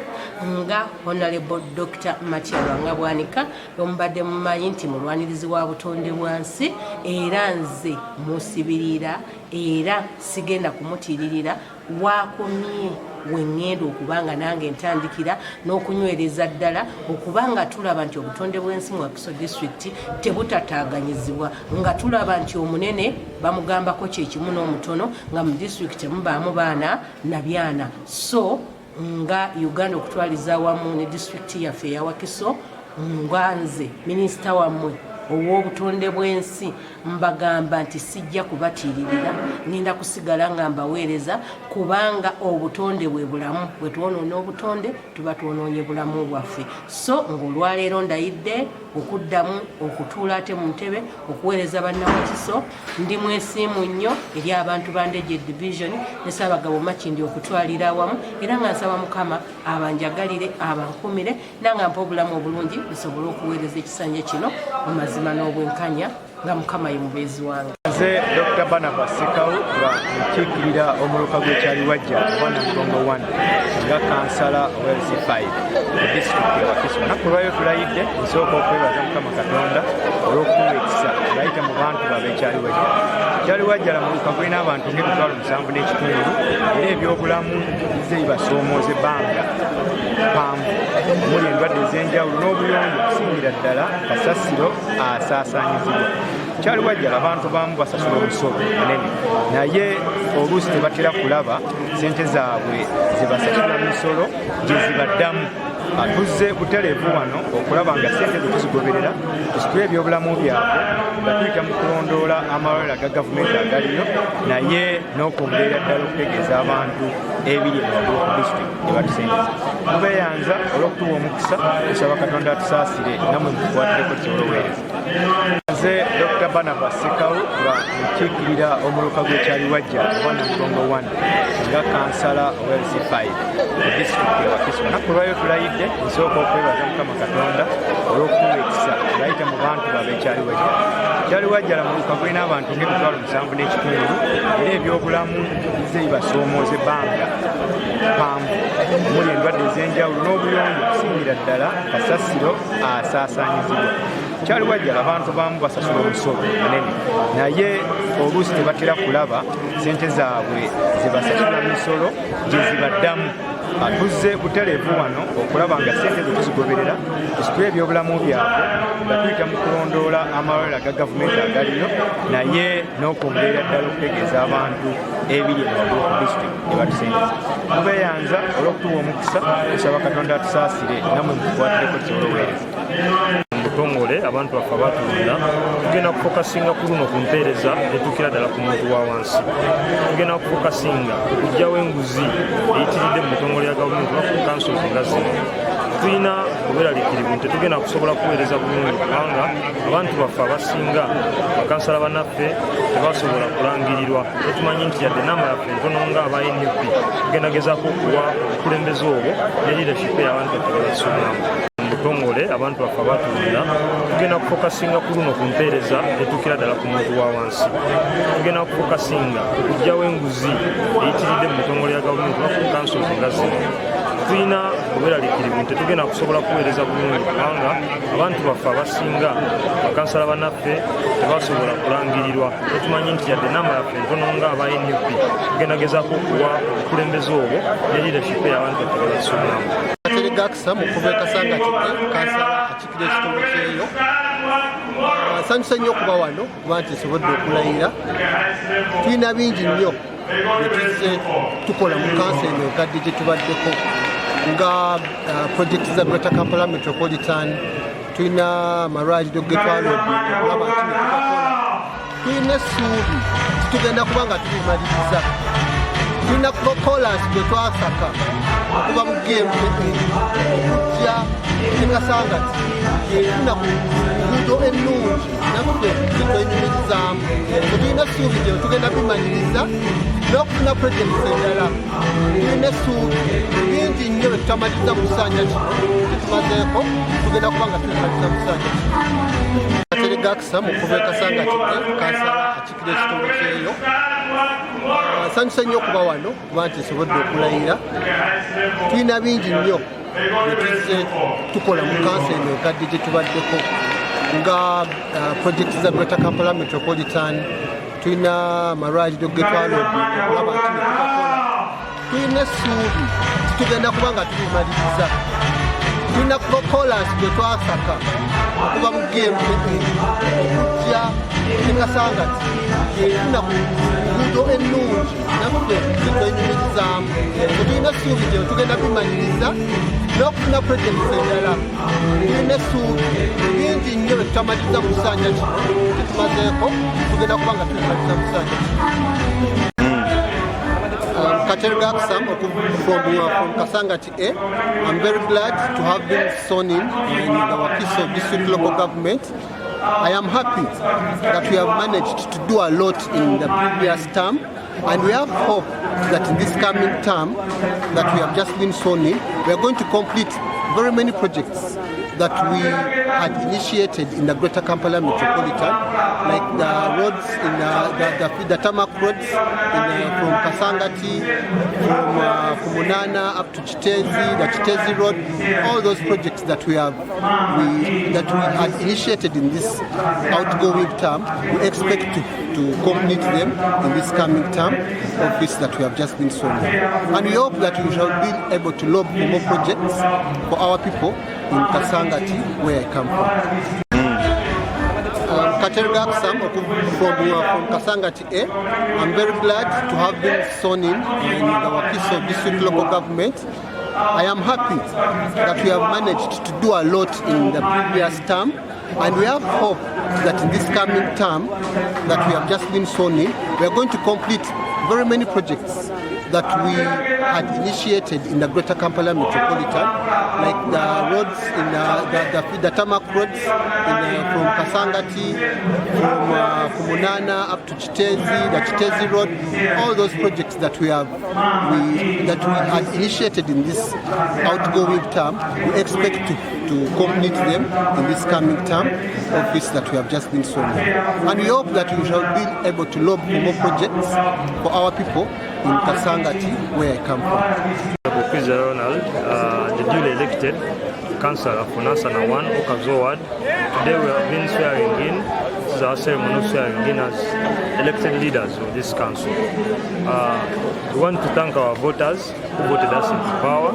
nga Honorable Dr. Matya Lwanga-Bwanika omubadde mumanyi nti mulwanirizi wa butonde bwansi era nze musibirira era sigenda kumutiririra wakomye wengendo okubanga nange ntandikira n'okunywereza ddala okubanga tulaba nti obutonde bw'ensi mu Wakiso district tebutataganyizibwa nga tulaba nti omunene bamugambako kyekimu n'omutono nga mu district mubaamu baana na byana so nga Uganda okutwaliza wamu ne district yaffe eya Wakiso nga nze minisita wammwe ow'obutonde bw'ensi mbagamba nti sijja kubatiiririra ngenda kusigala nga mbaweereza kubanga obutonde bwe bulamu bwe twonoona obutonde tuba twonoonye bulamu bwaffe so ng'olwaleero ndayidde okuddamu okutuula ate mu ntebe okuweereza bannawakiso ndi mwesiimu nnyo eri abantu ba Ndejje Division ne Ssaabagabo Makindi okutwalira awamu era nga nsaba Mukama abanjagalire abankumire nanga mpa obulamu obulungi bisobole okuweereza ekisanja kino mu mazima n'obwenkanya nga Mukama ye mubeezi wange. Nze Dr. Barnabas Sekawu nga nkiikirira omuluka gw'ekyaliwajja 1 nga kansala ow'LC5 mu disitulikiti ya Wakiso. Olunaku lwayo tulayidde nsooka okwebaza Mukama Katonda olw'okuwa ekisa ng'ayita mu bantu ab'ekyaliwajja. Ekyaliwajja lamuluka gw'erina abantu ng'emitwalo 7 n'ekitundu era ebyobulamu bizze bibasoomooza ebbanga ppanvu omuli endwadde ez'enjawulo n'obuyonjo okusingira ddala kasasiro asaasaanyizibwa. Kyaliwajja abantu bamu basasula omusolo munene naye oluusi tebatera kulaba sente zaabwe zebasasula misolo gye zibaddamu. Tuzze butereevu wano okulaba nga sente ze tuzigoberera tusitule ebyobulamu byabwe nga tuyita mu kulondoola amalwaliro aga gavumenti agaliyo naye n'okwongerera ddala okutegeeza abantu ebiri waggulu ku disitulikiti gye batusengeza. Tubeeyanza olw'okutuwa omukisa tusaba Katonda atusaasire nammwe mukwatireko kisobola oweereza. nze Dr. Barnabas Sekawu nga nkiikirira omuluka gw'ekyali wajja Rwanda Mugongo 1 nga kansala Wells 5 mu disitulikiti ya Wakiso. Naku lwayo tulayidde nsooka okwebaza Mukama Katonda olw'okuwa ekisa tulayita mu bantu babe ekyali wajja. Ekyali wajjala mu luka gw'ina abantu ng'emitwalo 7 n'ekitundu era ebyobulamu bizze bibasoomooza ebbanga ppanvu omuli endwadde ez'enjawulo n'obuyonjo okusingira ddala kasasiro asaasaanyizibwa. Kyali wajjala abantu bamu basasula omusolo munene naye oluusi tebatera kulaba sente zaabwe zebasasula misolo gye zibaddamu. Tuzze butereevu wano okulaba nga sente ze tuzigoberera tusitule ebyobulamu byabwe nga tuyita mu kulondoola amalwaliro aga gavumenti agaliyo naye n'okwongerera ddala okutegeeza abantu ebiri emagulu ku disitulikiti gye batusengeza. Tubeeyanza olw'okutuwa omukisa tusaba Katonda atusaasire nammwe mutukwatireko kyoloweereza. Butongole abantu baffe abatulunda tugenda kufokasinga ku luno ku mpeereza etuukira ddala ku muntu wa wansi. Tugenda kufokasinga okugyawo enguzi eyitiridde mu butongole ya gavumenti oba ku kansozi nga zino. Tulina obubeeraliikirivu nti tetugenda kusobola kuweereza bulungi kubanga abantu baffe abasinga bakansala bannaffe tebasobola kulangirirwa. Tumanyi nti yadde enamba yaffe entono nga aba NUP tugenda gezaako okuwa obukulembeze obwo ne leadership y'abantu baffe bebasuubiramu. Butongole abantu baffe abatulunda tugenda kufokasinga ku luno ku mpeereza etuukira ddala ku muntu wa wansi. Tugenda kufokasinga okugyawo enguzi eyitiridde mu butongole ya gavumenti oba ku kansozi nga zino. Tulina obubeeraliikirivu nti tetugenda kusobola kuweereza bulungi kubanga abantu baffe abasinga bakansala bannaffe tebasobola kulangirirwa. Tumanyi nti yadde enamba yaffe entono nga aba NUP tugenda gezaako okuwa obukulembeze obwo ne leadership y'abantu baffe bebasuubiramu. Gakisa mukuva Kasanga kansala akikira ekitundu kyeyo. Nsanyusa nnyo okuba wano kuba nti nsobodde okulayira. Tulina bingi nnyo bye tuzze tukola mu kansa eno enkadde gye tubaddeko nga projekiti za Greater Kampala Metropolitan. Tulina amalwaliro ge twaloodinga okulaba nti netugakola. Tulina essuubi titugenda kuba nga tubimaliriza. Tulina kolansi gwe twasaka okuva mu gemu okujja ne Kasangati efuna ku nguudo ennungi naffe zetwenyumirizaamu. Tulina essuubi gye tugenda bimanyiriza n'okufuna projekiti endala. Tulina essuubi bingi nnyo bye tutamaliriza mu kisanja kino tetumazeeko tugenda kuba nga tubimaliriza mu kisanja kino. Gakisa mukuva Kasangati kansala akikira ekitundu kyeyo. Nsanyusa nnyo okuba wano kuba nti nsobodde okulayira. Tulina bingi nnyo bye tuzze tukola mu kansa eno enkadde gye tubaddeko nga projekiti za Greater Kampala Metropolitan. Tulina amalwaliro ge twaloodinga okulaba nti netugakola. Tulina essuubi titugenda kuba nga tubimaliriza. Tulina kolansi gwe twasaka okuva mu gemu okujja ne Kasangati efuna ku nguudo ennungi naffe zetwenyumirizaamu. Tulina essuubi gye tugenda bimanyiriza n'okufuna projekiti endala. Tulina essuubi bingi nnyo bye tutamaliriza mu kisanja kino tetumazeeko tugenda kuba nga tubimaliriza mu kisanja kino. Katerega Aksam from Kasangati A. I'm very glad to have been sworn in the Wakiso District Local Government. I am happy that we have managed to do a lot in the previous term, and we have hope that in this coming term that we have just been sworn in, we are going to complete very many projects that we had initiated in the Greater Kampala Metropolitan, like the roads, in the tarmac roads from Kasangati, from Kumunana up to Chitezi, the Chitezi Road, all those projects that we had initiated in this outgoing term, we expect to complete them in this coming term of this that we have just been sworn in. And we hope that we shall be able to lobby for more projects for our people in Kasangati, where I come from. Katerega Aksam from Kasangati A. I'm very glad to have been sworn in the Wakiso District Local Government. I am happy that we have managed to do a lot in the previous term, and we have hope that in this coming term that we have just been sworn in, we are going to complete very many projects that we had initiated in the Greater Kampala Metropolitan, like the roads in the tarmac roads from Kasangati, from Kumunana up to Chitezi, the Chitezi Road, all those projects that we had initiated in this outgoing term, we expect to complete them in this coming term of this that we have just been sworn in. And we hope that we shall be able to lob for more projects for our people in Kasangati, where I come from. Kwiza Ronald, the duly elected councillor for Nansana 1, Okazo Ward. Today we have been swearing in. This is our ceremony swearing in as elected leaders of this council. We want to thank our voters who voted us into power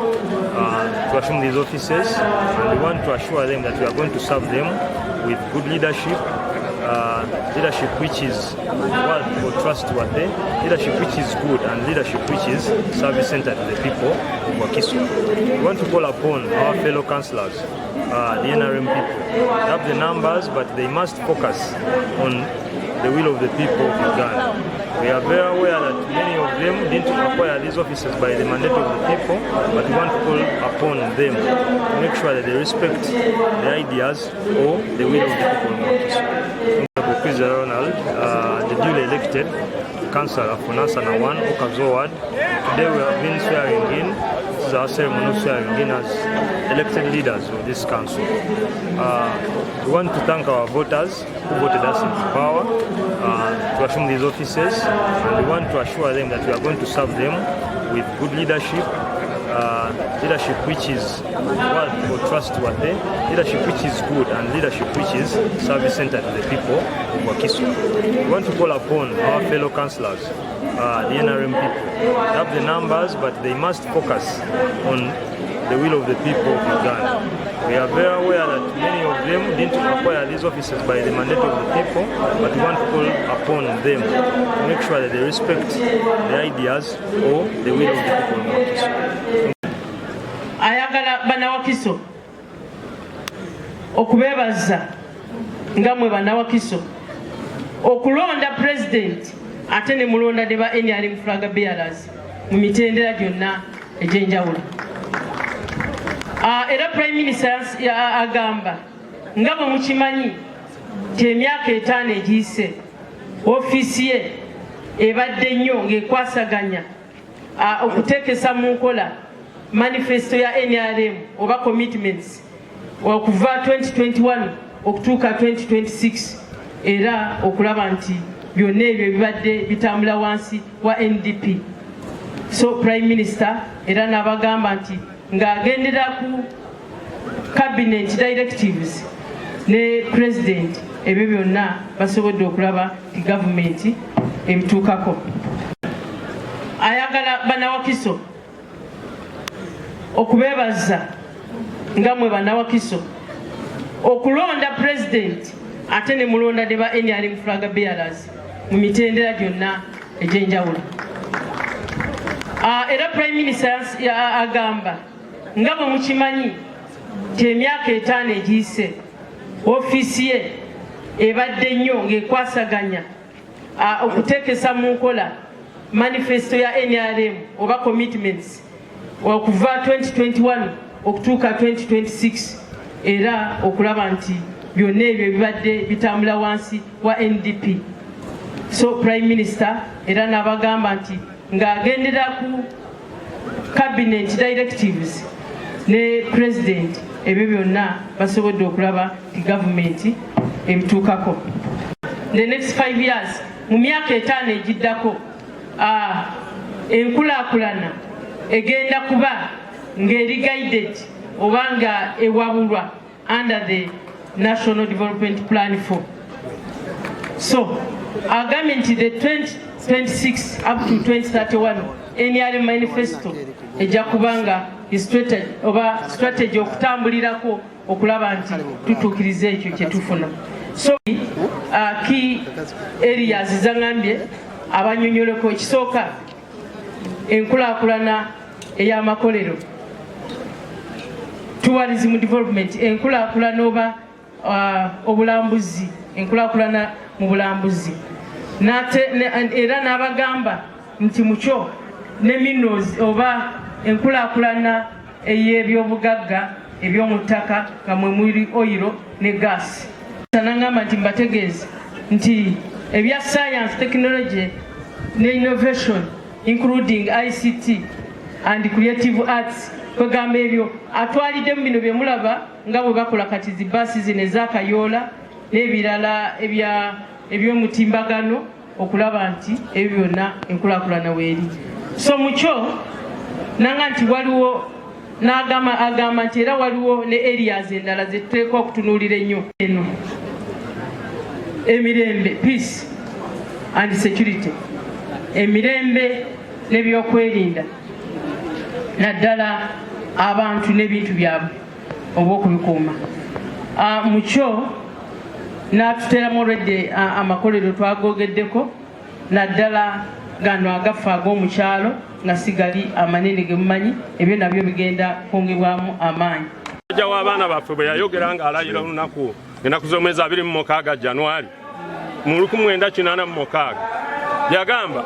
to assume these offices, and we want to assure them that we are going to serve them with good leadership, leadership which is what people trustworthy, leadership which is good, and leadership which is service-centered to the people of Wakiso. We want to call upon our fellow councillors, the NRM people. They have the numbers, but they must focus on the will of the people of Uganda. We are very aware that many of them didn't acquire these offices by the mandate of the people, but we want to call upon them to make sure that they respect the ideas or the will of the people of Wakiso. Kwiza Ronald, the duly elected councillor for Nansana 1, Okazo Ward. Today we have been swearing in. This is our ceremony swearing in as elected leaders of this council. We want to thank our voters who voted us into power to assume these offices, and we want to assure them that we are going to serve them with good leadership, leadership which is what people trustworthy, leadership which is good, and leadership which is service-centered to the people of Wakiso. We want to call upon our fellow councillors, the NRM people. They have the numbers, but they must focus on the will of the people of Uganda. We are very aware that many of them didn't acquire these offices by the mandate of the people, but we want to call upon them to make sure that they respect the ideas or the will of the people of Wakiso. Ayagala banawakiso okubebaza ngamwe banawakiso okulonda president ate ne mulonda ne ba NRM flag bearers mu mitendera gyonna egy'enjawulo. Era prime minister agamba nga bwe mukimanyi nti emyaka 5 egiyise ofiisi ye ebadde nnyo ng'ekwasaganya okuteekesa mu nkola manifesto ya NRM oba commitments okuva 2021 okutuuka 2026, era okulaba nti byonna ebyo bibadde bitambula wansi wa NDP. So prime minister era n'abagamba nti ng'agendera ku cabinet directives ne president, ebyo byonna basobodde okulaba nti gavumenti ebituukako. Ayagala banawakiso okubebaza ngamwe banawakiso okulonda president ate ne mulonda ne ba NRM flag bearers mu mitendera gyonna egy'enjawulo. Era prime minister agamba nga bwe mukimanyi nti emyaka 5 egiyise ofiisi ye ebadde nnyo ng'ekwasaganya okuteekesa mu nkola manifesto ya NRM oba commitments okuva 2021 okutuuka 2026, era okulaba nti byonna ebyo bibadde bitambula wansi wa NDP. So prime minister era n'abagamba nti ng'agendera ku cabinet directives ne president, ebyo byonna basobodde okulaba nti gavumenti ebituukako. The next 5 years, mu myaka 5 egiddako, enkulaakulana egenda kuba ng'eri guided oba nga ewabulwa under the National Development Plan 4. So agambye nti the 2026 up to 2031 NRM manifesto ejja kubanga strategy okutambulirako okulaba nti tutuukiriza ekyo kye tufuna. So key areas zangambye abanyonyoleko, ekisooka enkulaakulana ey'amakolero, tourism development, enkulaakulana oba obulambuzi, enkulaakulana mu bulambuzi. Era n'abagamba nti mukyo ne minerals oba enkulaakulana ey'ebyobugagga eby'omu ttaka nga mwe muli oyiro ne gaasi. Nangamba nti mbategeeze nti ebya science, technology ne innovation including ICT and creative arts kwegamba ebyo atwaliddemu bino bye mulaba nga bwe bakola kati zi baasi zino ez'akayoola n'ebirala eby'omutimbagano okulaba nti ebyo byonna enkulaakulana weeri. So mukyo nanga nti waliwo agamba nti era waliwo ne areas endala zetuteekwa okutunuulira ennyo eno emirembe, peace and security, emirembe n'ebyokwerinda naddala abantu n'ebintu byabwe oba okubikuuma. Mukyo n'atuteeramu olwedde amakolero twagogeddeko naddala gano agaffe ag'omukyalo nga sigali amanene ge mumanyi ebyo nabyo bigenda kwongebwamu amaanyi. Jja w'abaana baffe bwe yayogera ng'alayira olunaku ennaku z'omwezi 26 January mu 1986 yagamba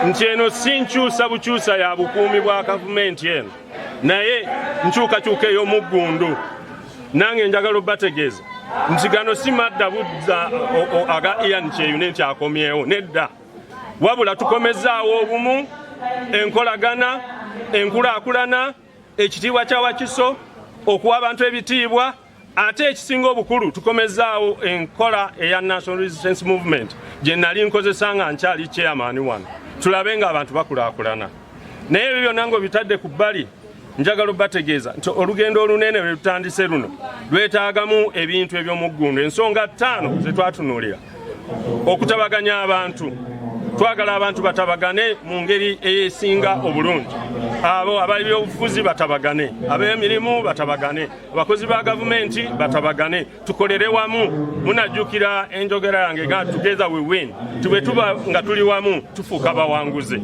nti eno si nkyusa bukyusa ya bukuumi bwa gavumenti eno naye nkyukakyuka ey'omuggundu. Nange njagala obategeeza nti gano si madda budda aga Ian Kyeyune nti akomyewo, nedda, wabula tukomezaawo obumu, enkolagana, enkulaakulana, ekitiibwa kya Wakiso, okuwa abantu ebitiibwa, ate ekisinga obukulu tukomezaawo enkola eya National Resistance Movement gye nali nkozesa nga nkyali chairman wano, tulabe nga abantu bakulaakulana. Naye ebyo byonna ng'obitadde ku bbali, njagala obategeeza nti olugendo olunene lwe tutandise luno lwetaagamu ebintu eby'omuggundu. Ensonga 5 ze twatunuulira: okutabaganya abantu. Twagala abantu batabagane mu ngeri eyesinga obulungi. Abo ab'ebyobufuzi batabagane, ab'emirimu batabagane, abakozi ba gavumenti batabagane, tukolere wamu. Munajjukira enjogera yange nga together we win. Tube tuba nga tuli wamu tufuuka bawanguzi.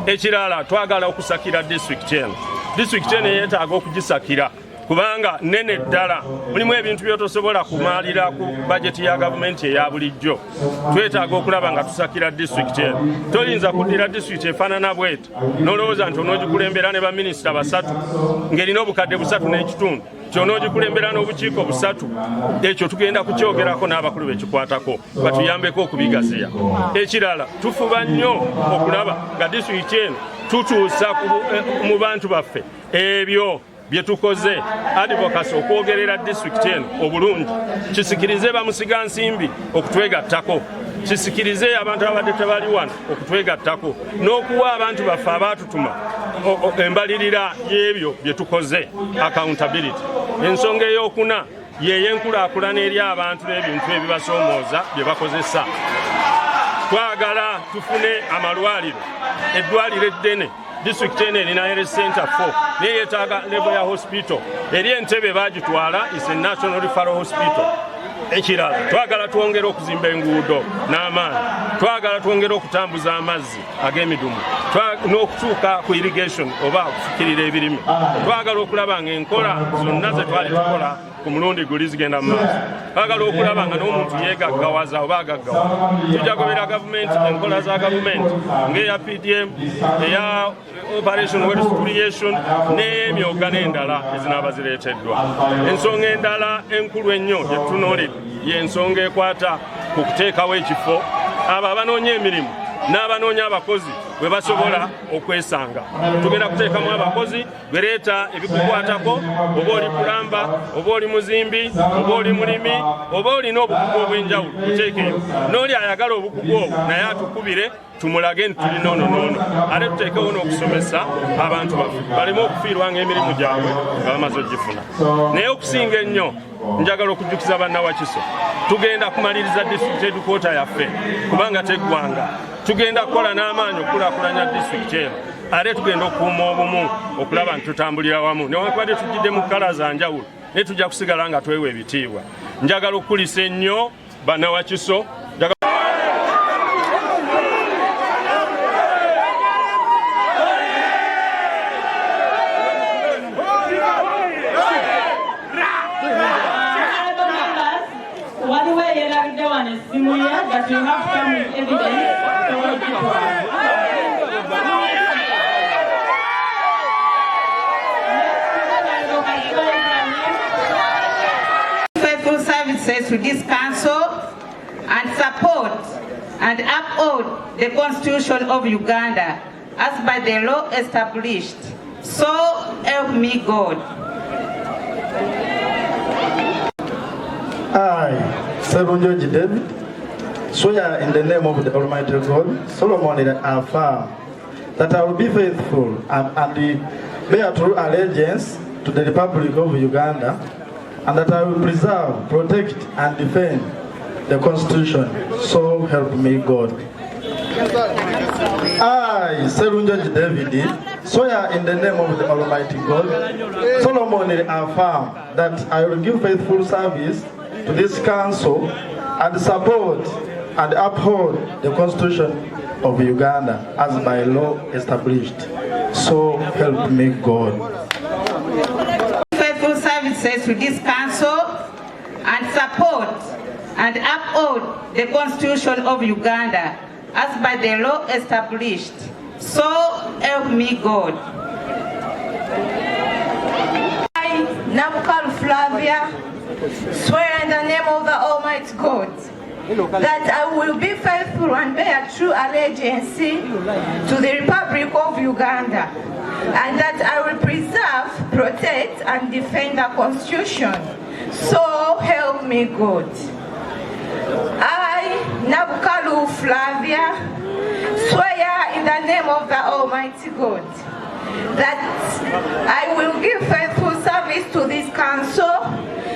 Ekirala twagala okusakira district eno. District eno yeetaaga okugisakira kubanga nene ddala, mulimu ebintu byotosobola kumaalira ku bajeti ya gavumenti eya bulijjo. Twetaaga okulaba nga tusakira district eno. Toyinza kuddira district efaanana bweti n'olowooza nti onoogikulembera ne baminisita 3 ng'erina obukadde 3 n'ekitundu, kyonoogikulembera n'obukiiko 3. Ekyo tugenda kukyogerako n'abakulu bekikwatako batuyambeko okubigaziya. Ekirala, tufuba nnyo okulaba nga district eno tutuusa mu bantu baffe ebyo bye tukoze advocacy okwogerera district eno obulungi. Kisikirize bamusiga nsimbi okutwegattako, kisikirize abantu abadde tebali wano okutwegattako, n'okuwa abantu baffe abaatutuma embalirira y'ebyo bye tukoze, accountability. Ensonga ey'okuna yeyenkulaakulana eri abantu n'ebintu ebibasoomooza bye bakozesa. Twagala tufune amalwaliro, eddwaliro eddene. District eno erina health center 4 naye yeetaaga level ya hospital. Eri Entebbe baagitwala is a national referral hospital. Ekirala, twagala twongere okuzimba enguudo n'amaanyi, twagala twongere okutambuza amazzi ag'emidumu, n'okutuuka ku irrigation oba okufukirira ebirime. Twagala okulaba ng'enkola zonna ze twali tukola ku mulundi guli zigenda mu maaso. Twagala okulaba nga n'omuntu yeegaggawaza oba agaggawa. Tujja gobera gavumenti enkola za gavumenti ng'eya PDM, eya Operation Wealth Creation n'emyoga n'endala ezinaaba zireeteddwa. Ensonga endala enkulu ennyo gye tutunuulira y'ensonga ekwata ku kuteekawo ekifo abo abanoonya emirimu n'abanoonya abakozi bwe basobola okwesanga. Tugenda kuteekamu abakozi bereeta ebikukwatako, oba oli kulamba, oba oli muzimbi, oba oli mulimi, oba olina obukugu obw'enjawulo kuteekeyo. N'oli ayagala obukugu obwo naye atukubire tumulage nti tulina ono ate tuteekewo n'okusomesa abantu baffe baleme okufiirwa ng'emirimu gyabwe nga bamaze ogifuna. Naye okusinga ennyo njagala okujjukiza bannawakiso, tugenda kumaliriza district headquarter yaffe kubanga teggwanga. Tugenda kukola n'amaanyi okukulaakulanya district eno, ate tugenda okukuuma obumu okulaba nti tutambulira wamu. Newankubadde tujjidde mu kkala za njawulo naye tujja kusigala nga twewa ebitiibwa. Njagala okukulisa ennyo bannawakiso. But you have some evidence. faithful services to this council and support and uphold the Constitution of Uganda as by the law established. So help me God. I, Serunjoji David, swear in the name of the Almighty God, solemnly affirm that I will be faithful and bear true allegiance to the Republic of Uganda, and that I will preserve, protect, and defend the Constitution. So help me God. I, Serunjoji David, swear in the name of the Almighty God, solemnly affirm that I will give faithful service to this council and support and uphold the Constitution of Uganda as by law established. So help me God. Faithful services to this council and support and uphold the Constitution of Uganda as by the law established. So help me God. I, Nabukalu Flavia, swear in the name of the Almighty God that I will be faithful and bear true allegiance to the Republic of Uganda, and that I will preserve, protect, and defend the Constitution. So help me God. I, Nabukalu Flavia, swear in the name of the Almighty God that I will give faithful service to this council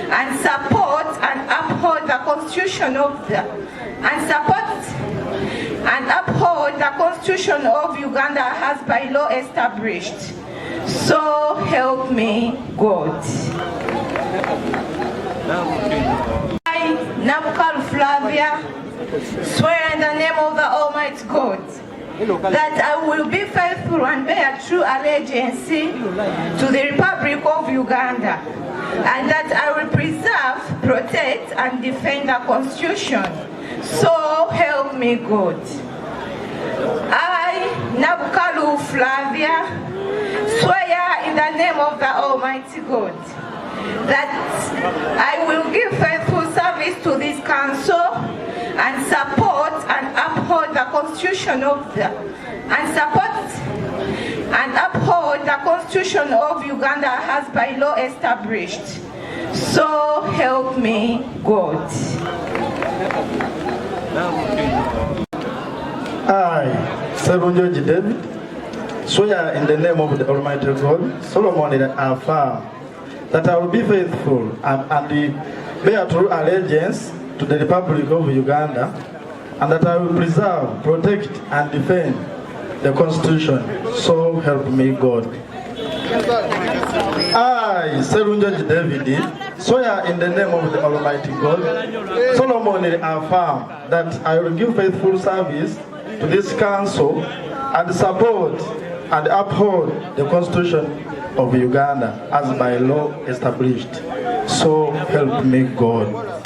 and support and uphold the Constitution of Uganda as by law established. So help me God. I, Nabukalu Flavia, swear in the name of the Almighty God that I will be faithful and bear true allegiance to the Republic of Uganda, and that I will preserve, protect, and defend the Constitution. So help me God. I, Nabukalu Flavia, swear in the name of the Almighty God that I will give faithful service to this council and support and uphold the Constitution of Uganda as by law established. So help me God. I, Serunjoji David, swear in the name of the Almighty God, solemnly affirm that I will be faithful and bear true allegiance to the Republic of Uganda, and that I will preserve, protect, and defend the Constitution. So help me God. I, Serunjoji David, swear in the name of the Almighty God, solemnly affirm that I will give faithful service to this council and support and uphold the Constitution of Uganda as by law established. So help me God.